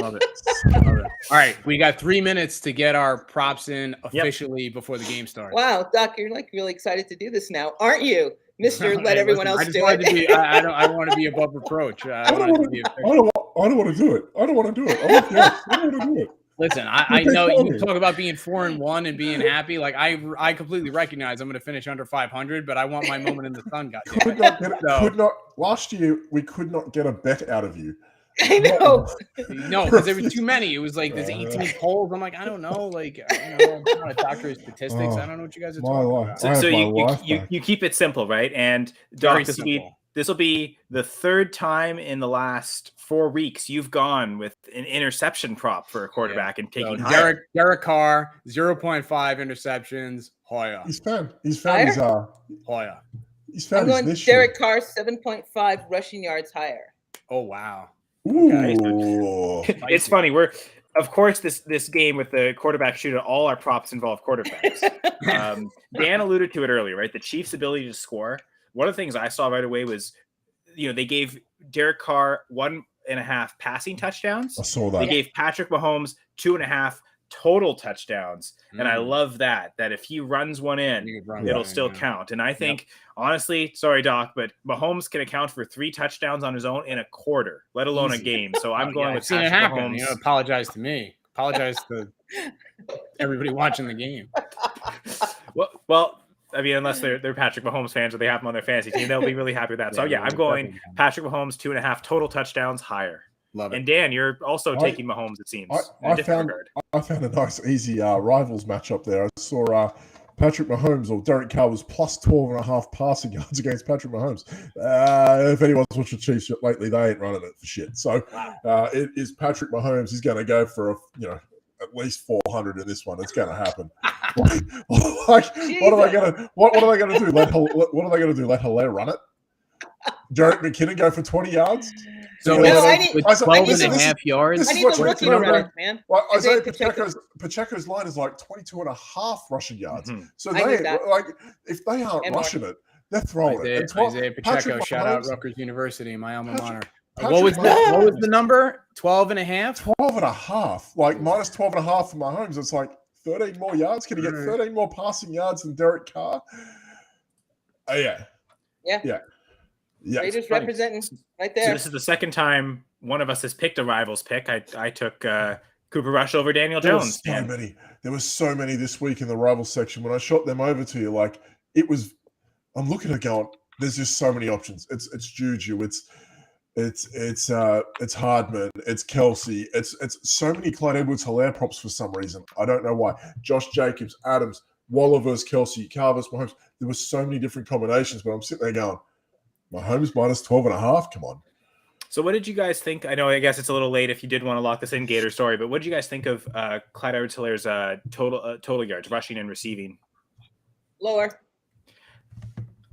Love it. Love it. All right, we got 3 minutes to get our props in officially before the game starts. Wow, Doc, you're like really excited to do this now, aren't you, Mister? Let everyone else do it. I want to be above reproach. I don't want to do it. I don't want to do it. I don't want to do it. Listen, I know you talk about being 4-1 and being happy. Like I completely recognize I'm going to finish under 500, but I want my moment in the sun. Last year we could not get a bet out of you. I know. No, because there were too many. It was like there's 18 polls. I'm like, I don't know. Like, I'm not a doctor of statistics. I don't know what you guys are talking about. So you keep it simple, right? And Doc, this will be the third time in the last 4 weeks you've gone with an interception prop for a quarterback and taking Derek Carr, 0.5 interceptions. Hoya. He's found his Hoya. He's found I'm going Derek Carr 7.5 rushing yards higher. Oh wow. Ooh. It's funny. Of course, this game with the quarterback shootout, all our props involve quarterbacks. Dan alluded to it earlier, right? The Chiefs' ability to score. One of the things I saw right away was, they gave Derek Carr 1.5 passing touchdowns. I saw that. They gave Patrick Mahomes 2.5 total touchdowns. And I love that if he runs one in, it'll still count. And I think, honestly, sorry, Doc, but Mahomes can account for 3 touchdowns on his own in a quarter, let alone a game. So I'm going with Patrick Mahomes. Apologize to me. Apologize to everybody watching the game. Well, I mean, unless they're Patrick Mahomes fans or they have him on their fantasy team, they'll be really happy with that. So yeah, I'm going Patrick Mahomes 2.5 total touchdowns higher. Love it. And Dan, you're also taking Mahomes, it seems. I found a nice, easy rivals matchup there. I saw Patrick Mahomes or Derek Carr was plus 12.5 passing yards against Patrick Mahomes. If anyone's watched the Chiefs lately, they ain't running it for shit. So it is Patrick Mahomes. He's going to go for at least 400 in this one. It's going to happen. What are they going to do? What are they going to do? Let Hilaire run it? Jarek McKinnon go for 20 yards? So No, with, I need- with I said- 12 this and a is- half yards. this I is need what the you rookie need to to know, run bro. it, man. Well, Isaiah Isaiah Pacheco's line is like 22 and a half rushing yards. Mhm. So I knew that. like if they aren't And more. rushing it, they're throwing Isaiah, it. And 12 Isaiah Pacheco, Patrick shout out Mahomes- Rutgers University, my alma mater. Patrick What was Mahomes- the number? 12 and a half? 12 and a half. Like minus 12 and a half for Mahomes. It's like 13 more yards. Can he get 13 more passing yards than Derek Carr? Yeah. Raiders funny. representing right So there. this is the second time one of us has picked a rivals pick. I took Cooper Rush over Daniel There Jones. was so many this week in the rival section. When I shot them over to you, like it was, I'm looking at it going, there's just so many options. It's Juju, it's Hardman, it's Kelsey, it's so many Clyde Edwards-Helaire props for some reason. I don't know why. Josh Jacobs, Adams, Waller versus Kelsey, Carver's Mahomes. There were so many different combinations, but I'm sitting there going, Mahomes minus 12 and a half. Come on. So what did you guys think? I know, I guess it's a little late if you did want to lock this in, Gator story, but what did you guys think of Clyde Edwards-Helaire's total yards, rushing and receiving? Lower.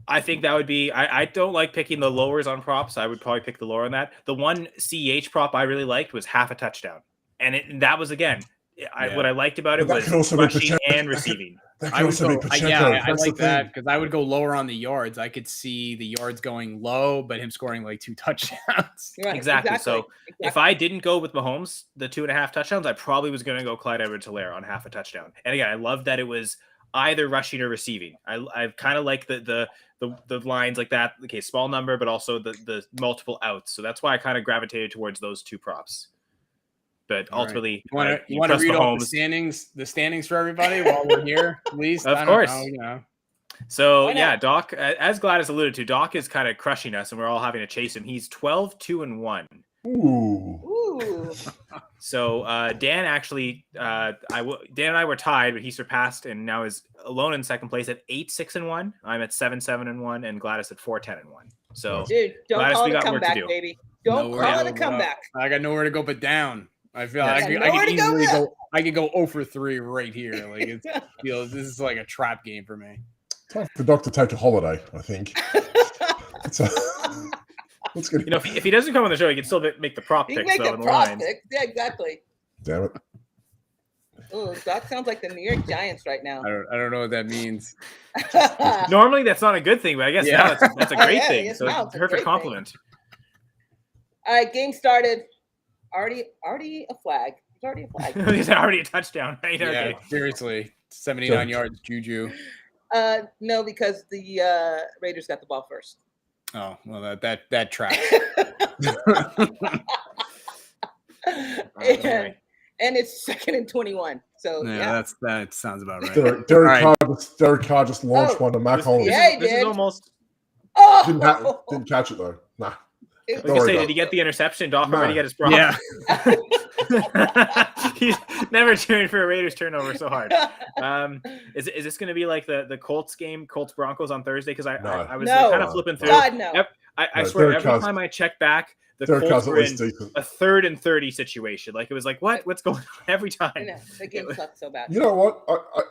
I think that would be. I don't like picking the lowers on props. I would probably pick the lower on that. The one CEH prop I really liked was half a touchdown, and that was again. What I liked about it But that was could also be rushing Pacheco. and receiving. That I could would also be go, Pacheco. I That's the like that thing. because I would go lower on the yards. I could see the yards going low, but him scoring like 2 touchdowns. Right, Exactly. So if exactly. I didn't go with Mahomes, the 2.5 touchdowns, I probably was going to go Clyde Edwards-Helaire on half a touchdown. And again, I love that it was either rushing or receiving. I kind of like the lines like that. Okay, small number, but also the multiple outs. So that's why I kind of gravitated towards those two props. But All right. ultimately, You want to trust read off Mahomes. the standings for everybody while we're here, at least? Of I don't course. know, you know. So Why not? yeah, Doc, as Gladys alluded to, Doc is kind of crushing us, and we're all having to chase him. He's 12-2-1. Ooh. Ooh. So Dan actually, Dan and I were tied, but he surpassed and now is alone in second place at 8-6-1. I'm at 7-7-1, and Gladys at 4-10-1. So Dude, don't Gladys, call we it a got work to comeback, do. baby. Don't Nowhere call to it a go but comeback. up. I got nowhere to go but down. I feel Yeah. like I Nowhere could to go easily but go. I could go 0 for 3 right here. Like it's this is like a trap game for me. Time for Doc to take a holiday, I think. So, let's get if he doesn't come on the show, he can still make the prop You can picks make though a in the prop lines. pick. Yeah, exactly. Damn it. Oh, Doc sounds like the New York Giants right now. I don't know what that means. Normally that's not a good thing, but I guess Yeah. now that's a great Yeah, thing. yes, So now it's it's a a perfect great thing. compliment. All right, game started. Already a flag. It's already a flag. He's already a touchdown, right? Yeah, Okay. seriously, 79 Sure. yards, Juju. No, because the Raiders got the ball first. Oh well, that tracks. Anyway. And it's 2nd and 21. So Yeah, that sounds about right. Derek Carr just launched Oh, one to Mac This- Hollins. this Yeah, is- he this is did. almost. Oh, Didn't catch it though. Nah. I was Don't gonna worry say, about did he get the interception? Doc No. already got his prop. Yeah, He's never cheering for a Raiders turnover so hard. Is this going to be like the Colts game, Colts Broncos on Thursday? Because No. I was No. kind of flipping through. God no. I No, swear, Derek every Carr's- time I check back, the Derek Colts Carr's at were least in decent. a 3rd and 30 situation. Like it was like, what's going on every I time? know. The game sucks so bad. You know what?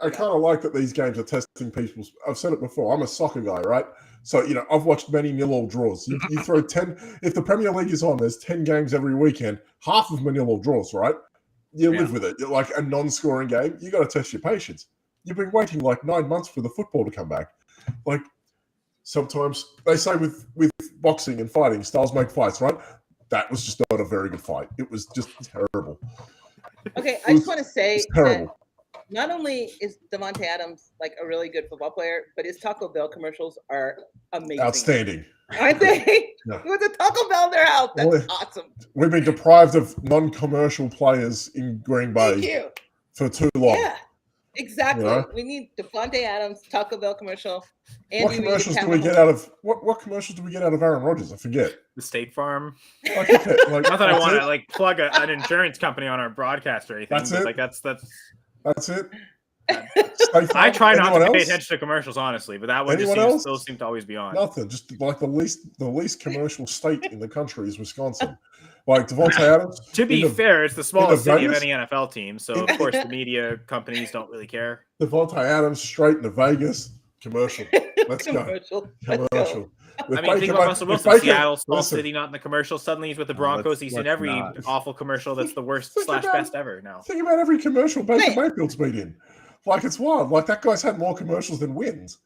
I kind of like that these games are testing people's. I've said it before. I'm a soccer guy, right? So, I've watched many nil-all draws. You throw 10, if the Premier League is on, there's 10 games every weekend. Half of them are nil-all draws, right? You live with it. You're like a non-scoring game. You got to test your patience. You've been waiting like 9 months for the football to come back. Like sometimes they say with boxing and fighting, styles make fights, right? That was just not a very good fight. It was just terrible. Okay, I just want to say It's that terrible. not only is Devontae Adams like a really good football player, but his Taco Bell commercials are amazing. Outstanding. Aren't they? Yeah. With a Taco Bell in their house. That's Well, awesome. We've been deprived of non-commercial players in Green Thank Bay you. for too long. Yeah, exactly. You know? We need Devontae Adams, Taco Bell commercial. What Andy Reid, commercials do Cameron we get out of what commercials do we get out of Aaron Rodgers? I forget. The State Farm. Like, okay, like, Not that I that's want it? to like plug an insurance company on our broadcast or anything. That's but it? like that's. That's it. State I Farm? try not to Anyone pay else? attention to commercials, honestly, but that one just Anyone seems, else? those seem to always be on. Nothing. Just like the least commercial state in the country is Wisconsin. Like Devontae Adams. To be in the- fair, it's the smallest city of Vegas? any NFL team, so of course the media companies don't really care. Devontae Adams straight into Vegas commercial. Let's go. Commercial. Let's go. Commercial. With I mean, think Baker about May- Russell with Wilson. Baker- Seattle's Small listen, City, not in the commercial. Suddenly he's with the No, Broncos. He's in let's every not. awful commercial that's the worst Think slash about- best ever now. Think about every commercial Baker Wait. Mayfield's been in. Like, it's wild. Like, that guy's had more commercials than wins.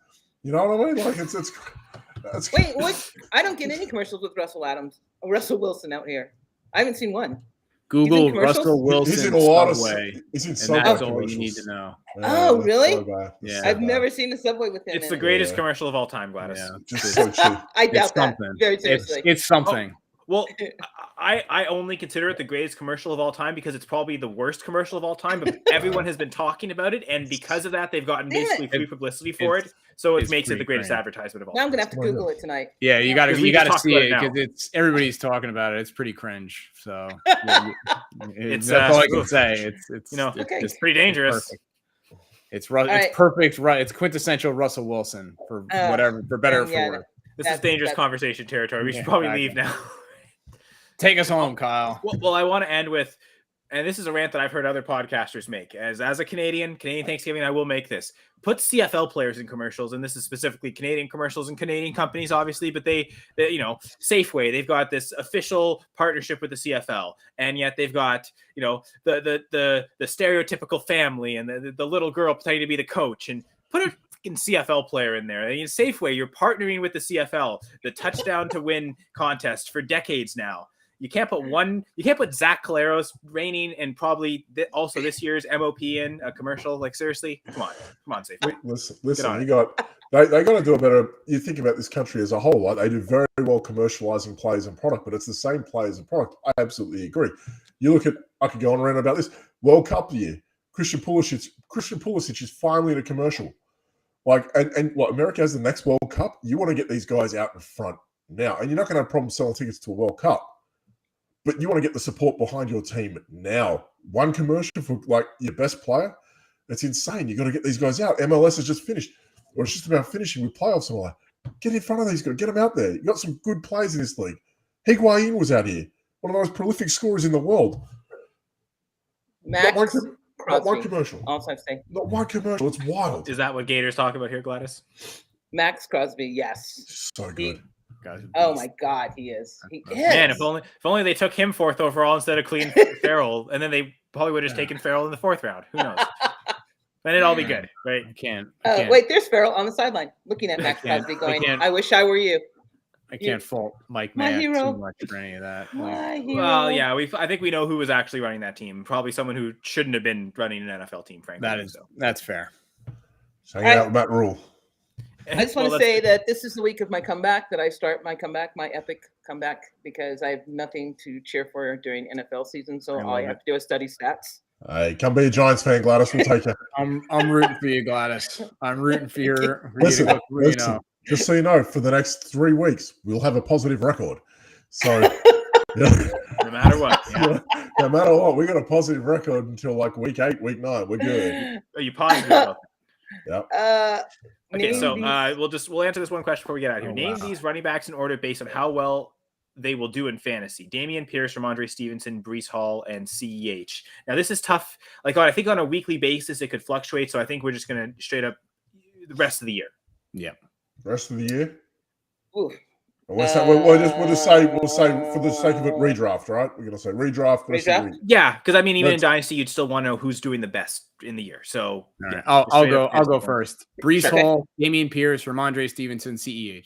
You know what I mean? Like, it's Wait, what? I don't get any commercials with Russell Wilson out here. I haven't seen one. Google commercials? Russell Wilson He's in a lot of Subway, he's in and Subway that's all commercials. you need to know. Oh, really? Yeah. I've never seen a Subway with him. It's in the it. greast Yeah. commercial of all time, Gladys. Yeah. Just so cheap. I It's doubt that. something. Very It's seriously. it's something. Well, I only consider it the greatest commercial of all time because it's probably the worst commercial of all time, but everyone has been talking about it, and because of that, they've gotten Damn it. basically free publicity for it. So it it's makes it the pretty greatest cringe. advertisement of all Now I'm time. gonna have to Why not? Google it tonight. Yeah, you got to Because we you got just to talked see about it it now. because it's everybody's talking about it. It's pretty cringe. So It's, that's all I can say. It's you know, Okay. it's pretty dangerous. perfect. It's right. it's perfect. Right, it's quintessential Russell Wilson for whatever, for better or for yeah, worse. This is That's- dangerous that's- conversation territory. We should Yeah, probably exactly. leave now. Take us home, Kyle. Well, I want to end with, and this is a rant that I've heard other podcasters make. As a Canadian Thanksgiving, I will make this. Put CFL players in commercials, and this is specifically Canadian commercials and Canadian companies, obviously. But they you know, Safeway, they've got this official partnership with the CFL, and yet they've got, you know, the stereotypical family and the little girl pretending to be the coach, and put a fucking CFL player in there. I mean, Safeway, you're partnering with the CFL, the touchdown to win contest for decades now. You can't put Zach Caleros reigning and probably also this year's MOP in a commercial. Like, seriously, come on, Safeway. Listen, on you got they got to do a better. You think about this country as a whole, like they do very well commercializing players and product, but it's the same players and product. I absolutely agree. You look at, I could go on around about this World Cup year. Christian Pulisic is finally in a commercial. Like, and what America has the next World Cup. You want to get these guys out in front now, and you're not going to have a problem selling tickets to a World Cup. But you want to get the support behind your team now. One commercial for like your best player, it's insane. You got to get these guys out. MLS has just finished, or it's just about finishing with playoffs and all that. Get in front of these guys. Get them out there. You got some good players in this league. Higuain was out here, one of the most prolific scorers in the world. Max Not one Crosby. commercial. All I'm saying. Not one commercial. It's wild. Is that what Gators talk about here, Gladys? Max Crosby. Yes. So good. Oh my God, he is. He is. Man, if only they took him 4th overall instead of Clean Farrell, and then they probably would have just taken Farrell in the 4th round. Who knows? Then it'd all be good, right? I can't. Wait, there's Farrell on the sideline looking at Max can't- Crosby I going, can't- I wish I were you. I can't fault Mike My Mack hero. too much for any of that. My hero. Well, yeah, I think we know who was actually running that team. Probably someone who shouldn't have been running an NFL team, frankly. That's fair. So hanging out with Matt Rule. I just want to say that this is the week of my comeback, that I start my comeback, my epic comeback, because I have nothing to cheer for during NFL season. So all I have to do is study stats. Hey, come be a Giants fan, Gladys. We'll take you. I'm rooting for you, Gladys. I'm rooting for you to Listen, go 3-0. listen. Just so you know, for the next 3 weeks, we'll have a positive record. So, yeah, No matter what. Yeah. no matter what, we got a positive record until like week 8, week 9. We're good. Are you positive about Yep. that? Okay, name so these- we'll answer this one question before we get out of here. Oh, Name wow. these running backs in order based on how well they will do in fantasy. Damian Pierce, Ramondre Stevenson, Brees Hall, and CEH. Now, this is tough. Like, I think on a weekly basis, it could fluctuate. So I think we're just going to straight up the rest of the year. Yeah. Rest of the year. Oof. We'll just say for the sake of it, redraft, right? We're gonna say redraft. rest of the Redraft? year. Yeah, because I mean, even in Let's- Dynasty, you'd still want to know who's doing the best in the year. So All yeah, right. I'll straight go. up I'll go answer. first. Brees Okay. Hall, Damian Pierce, Ramondre Stevenson, CEH.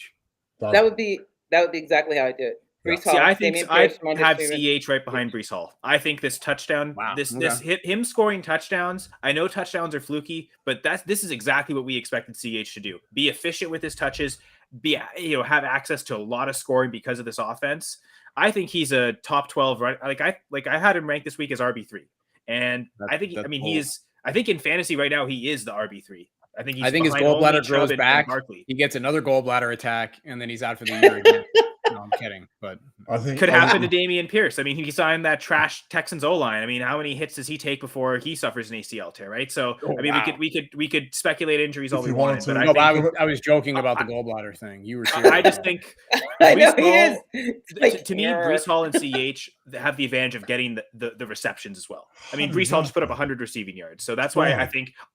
Done. That would be exactly how I do it. Brees See, Hall, I think Dameon I Pierce, Ramondre have Stevenson. CH right behind Brees Hall. I think this touchdown, Wow, this okay. hit him scoring touchdowns. I know touchdowns are fluky, but this is exactly what we expected CH to do: be efficient with his touches, have access to a lot of scoring because of this offense. I think he's a top 12 right. I had him ranked this week as RB3, and I think that's he bold. is. I think in fantasy right now he is the RB3. I think I think his behind only gallbladder Chubb grows and back. Barkley. He gets another gallbladder attack, and then he's out for the year again. No, I'm kidding, but I think Could happen to Damian Pierce. I mean, he signed that trash Texans O-line. I mean, how many hits does he take before he suffers an ACL tear, right? So, Oh, I mean, wow. we could speculate injuries all If we you wanted wanted, to. but No, no, I but think I was joking about the gallbladder thing. You were serious. I just think I know Brees he is. Hall- It's like, to me, yeah. Brees Hall and CH have the advantage of getting the receptions as well. I mean, Brees Hall just put up 100 receiving yards, so that's why Yeah.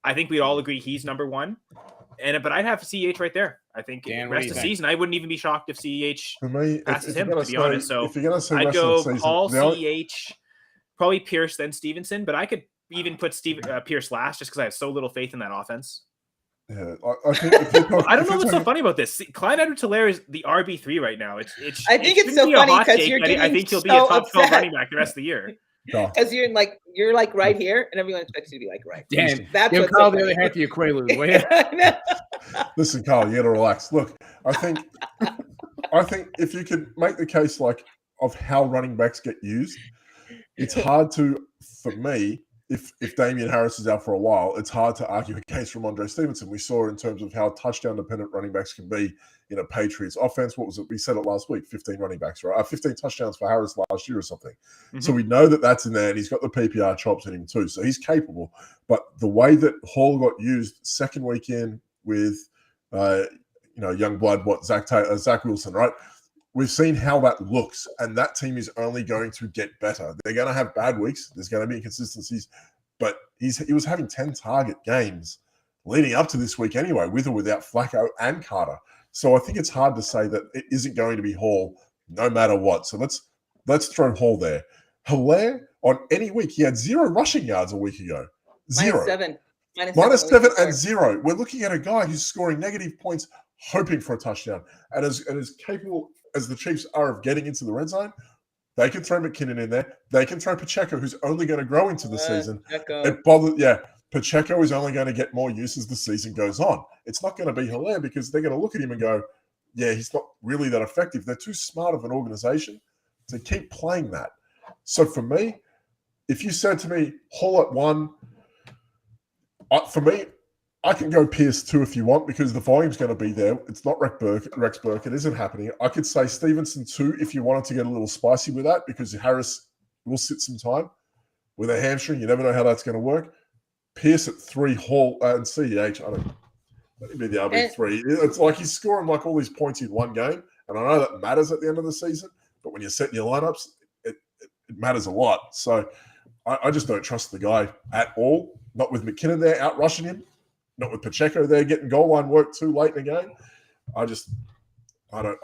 I think we'd all agree he's number one. but I'd have CEH right there. I think Dan, what do rest you of the think? season, I wouldn't even be shocked if CEH For me, passes if him, you're to be gonna honest. So if you're going to say I'd rest of go the season, Hall, the only- CEH, probably Pierce, then Stevenson. But I could even put Pierce last just because I have so little faith in that offense. yeah, I think if you're talking, I don't know what's so funny about this. Clyde Edwards-Helaire is the RB3 right now. It's I think it's shouldn't so be a funny hot 'cause take, you're but I getting think he'll be so a top 12 upset. running back the rest of the year. Because you're like right here, and everyone expects you to be like right. Dan, That's give what's Kyle so the other funny. half of your Quaaludes, will you? I know. Listen, Carl, you got to relax. Look, I think if you could make the case like of how running backs get used, it's hard to, for me, if Damian Harris is out for a while, it's hard to argue against Ramondre Stevenson. We saw in terms of how touchdown dependent running backs can be in a Patriots offense. What was it? We said it last week, 15 running backs, right? 15 touchdowns for Harris last year or something. So we know that that's in there, and he's got the PPR chops in him too. So he's capable. But the way that Hall got used second week in with, young blood, Zach Wilson, right? We've seen how that looks, and that team is only going to get better. They're going to have bad weeks. There's going to be inconsistencies, but he was having 10 target games leading up to this week anyway, with or without Flacco and Carter. So I think it's hard to say that it isn't going to be Hall no matter what. So let's throw Hall there. Hilaire, on any week, he had 0 rushing yards a week ago. 0. Minus 7 and 0. We're looking at a guy who's scoring negative points, hoping for a touchdown. And as capable as the Chiefs are of getting into the red zone, they can throw McKinnon in there. They can throw Pacheco, who's only going to grow into the season. Pacheco is only going to get more use as the season goes on. It's not going to be Hilaire because they're going to look at him and go, yeah, he's not really that effective. They're too smart of an organization to keep playing that. So for me, if you said to me, Hall at 1, for me, I can go Pierce 2 if you want because the volume's going to be there. It's not Rex Burke. It isn't happening. I could say Stevenson 2 if you wanted to get a little spicy with that because Harris will sit some time with a hamstring. You never know how that's going to work. Pierce at 3, Hall and CEH. Let me be the RB3. It's like he's scoring like all these points in one game, and I know that matters at the end of the season. But when you're setting your lineups, it matters a lot. So I just don't trust the guy at all. Not with McKinnon there out rushing him. Not with Pacheco there getting goal line work too late in the game. I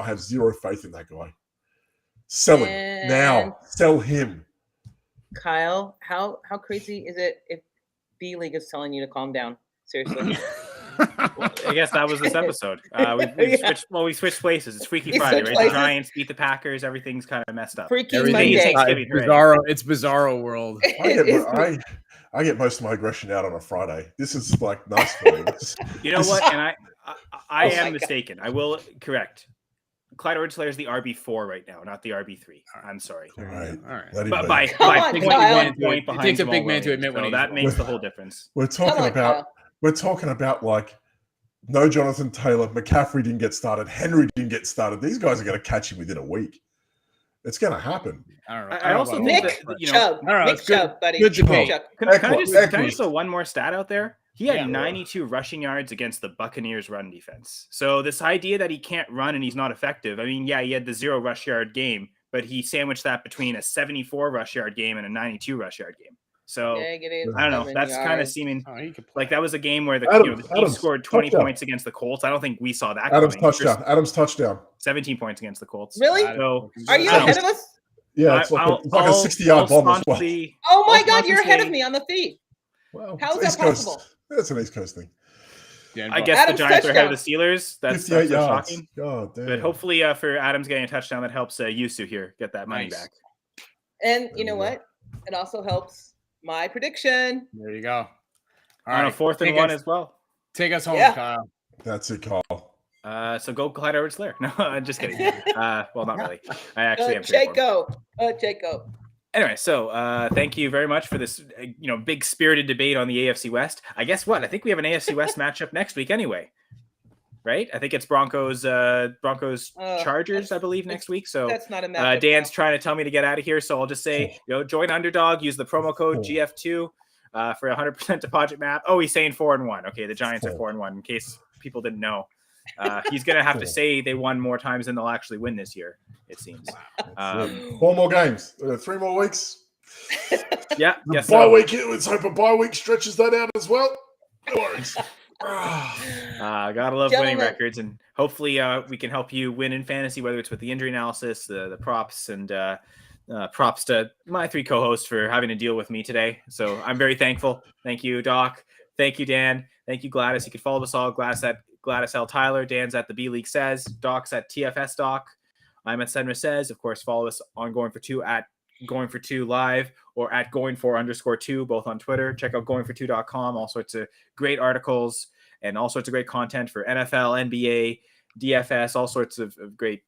have 0 faith in that guy. Sell him now. Sell him. Kyle, how crazy is it if B League is telling you to calm down? Seriously. Well, I guess that was this episode. We switched places. It's Freaky We Friday, switched right? places. The Giants beat the Packers. Everything's kind of messed up. Freaky Everything is Monday. Thanksgiving, It's hooray. It's Bizarro world. I get most of my aggression out on a Friday. This is like nice for me. You know what? And I Oh am my mistaken. I will correct. Clyde Edwards-Helaire is the RB4 right now, not the RB3. I'm sorry. All right. All right. Let him But be. by Come on, point Kyle. 1 point It behind takes a Jamal big man to Williams. admit when So he's that wrong. makes the whole difference. We're talking about like no Jonathan Taylor, McCaffrey didn't get started, Henry didn't get started. These guys are going to catch him within a week. It's going to happen. I also think Nick that, Chubb. no, Nick it's good- Chubb, buddy. good debate. Chubb. Can I Eckler. just throw one more stat out there? He had Yeah. 92 rushing yards against the Buccaneers run defense. So this idea that he can't run and he's not effective. I mean, yeah, he had the 0 rush yard game, but he sandwiched that between a 74 rush yard game and a 92 rush yard game. So Negative I don't know. 7 That's kind of yards. seeming He could play. like that was a game where the Adams Chiefs scored 20 touchdown. points against the Colts. I don't think we saw that Adams coming. touchdown. Adams touchdown. 17 points against the Colts. Really? So Are you I don't ahead know. of us? Yeah, it's like a 60-yard bomb as well. Oh my I'll God, you're ahead of say- me on the feed. Well, How is it's that East Coast. possible? That's an East Coast thing. I guess Adams the Giants are ahead of touchdown. the Steelers. That's 58 yards. shocking. God damn. But hopefully for Adams getting a touchdown, that helps Yusu here get that money Nice. back. And you know what? It also helps my prediction. There you go. All On a right, 4th and take 1 us- as well. Take us home, Yeah. Kyle. That's it, Carl. So go Clyde Edwards-Helaire. No, I'm just kidding. Well, not really. I actually am. cheering for him. Jacob. Anyway, so thank you very much for this, big spirited debate on the AFC West. I guess what? I think we have an AFC West matchup next week anyway, right? I think it's Broncos Chargers, I believe, next week. So That's not a matchup. Dan's trying to tell me to get out of here, so I'll just say, join Underdog, use the promo code GF2 for 100% deposit map. Oh, he's saying 4-1. Okay, the Giants are 4-1. In case people didn't know, he's gonna have to say they won more times than they'll actually win this year. It seems. 4 more games. 3 more weeks. Yeah, The guess bye so. week. Let's hope a bye week stretches that out as well. No worries. Gotta love winning Gentlemen. records, and hopefully we can help you win in fantasy, whether it's with the injury analysis, the props, and props to my three co-hosts for having to deal with me today. So I'm very thankful. Thank you, Doc. Thank you, Dan. Thank you, Gladys. You can follow us all. Gladys at Gladys L. Tyler. Dan's at the B League Says. Doc's at TFS Doc. I'm at Senra Says. Of course, follow us on Going for Two at Going for Two Live or at Going for _2, both on Twitter. Check out goingfor2.com. All sorts of great articles and all sorts of great content for NFL, NBA, DFS, all sorts of great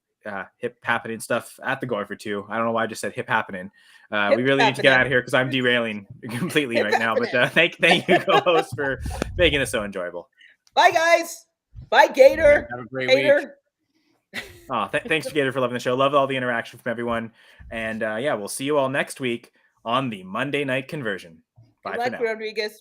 hip happening stuff at the Going for Two. I don't know why I just said hip happening. We really need to get out of here because I'm derailing completely right now. But thank you, co-hosts, for making this so enjoyable. Bye, guys. Bye, Gator. Have a great Gator. week. Thanks to Gator for loving the show. Love all the interaction from everyone. And we'll see you all next week on the Monday Night Conversion. Bye Good for luck, now. Rodriguez.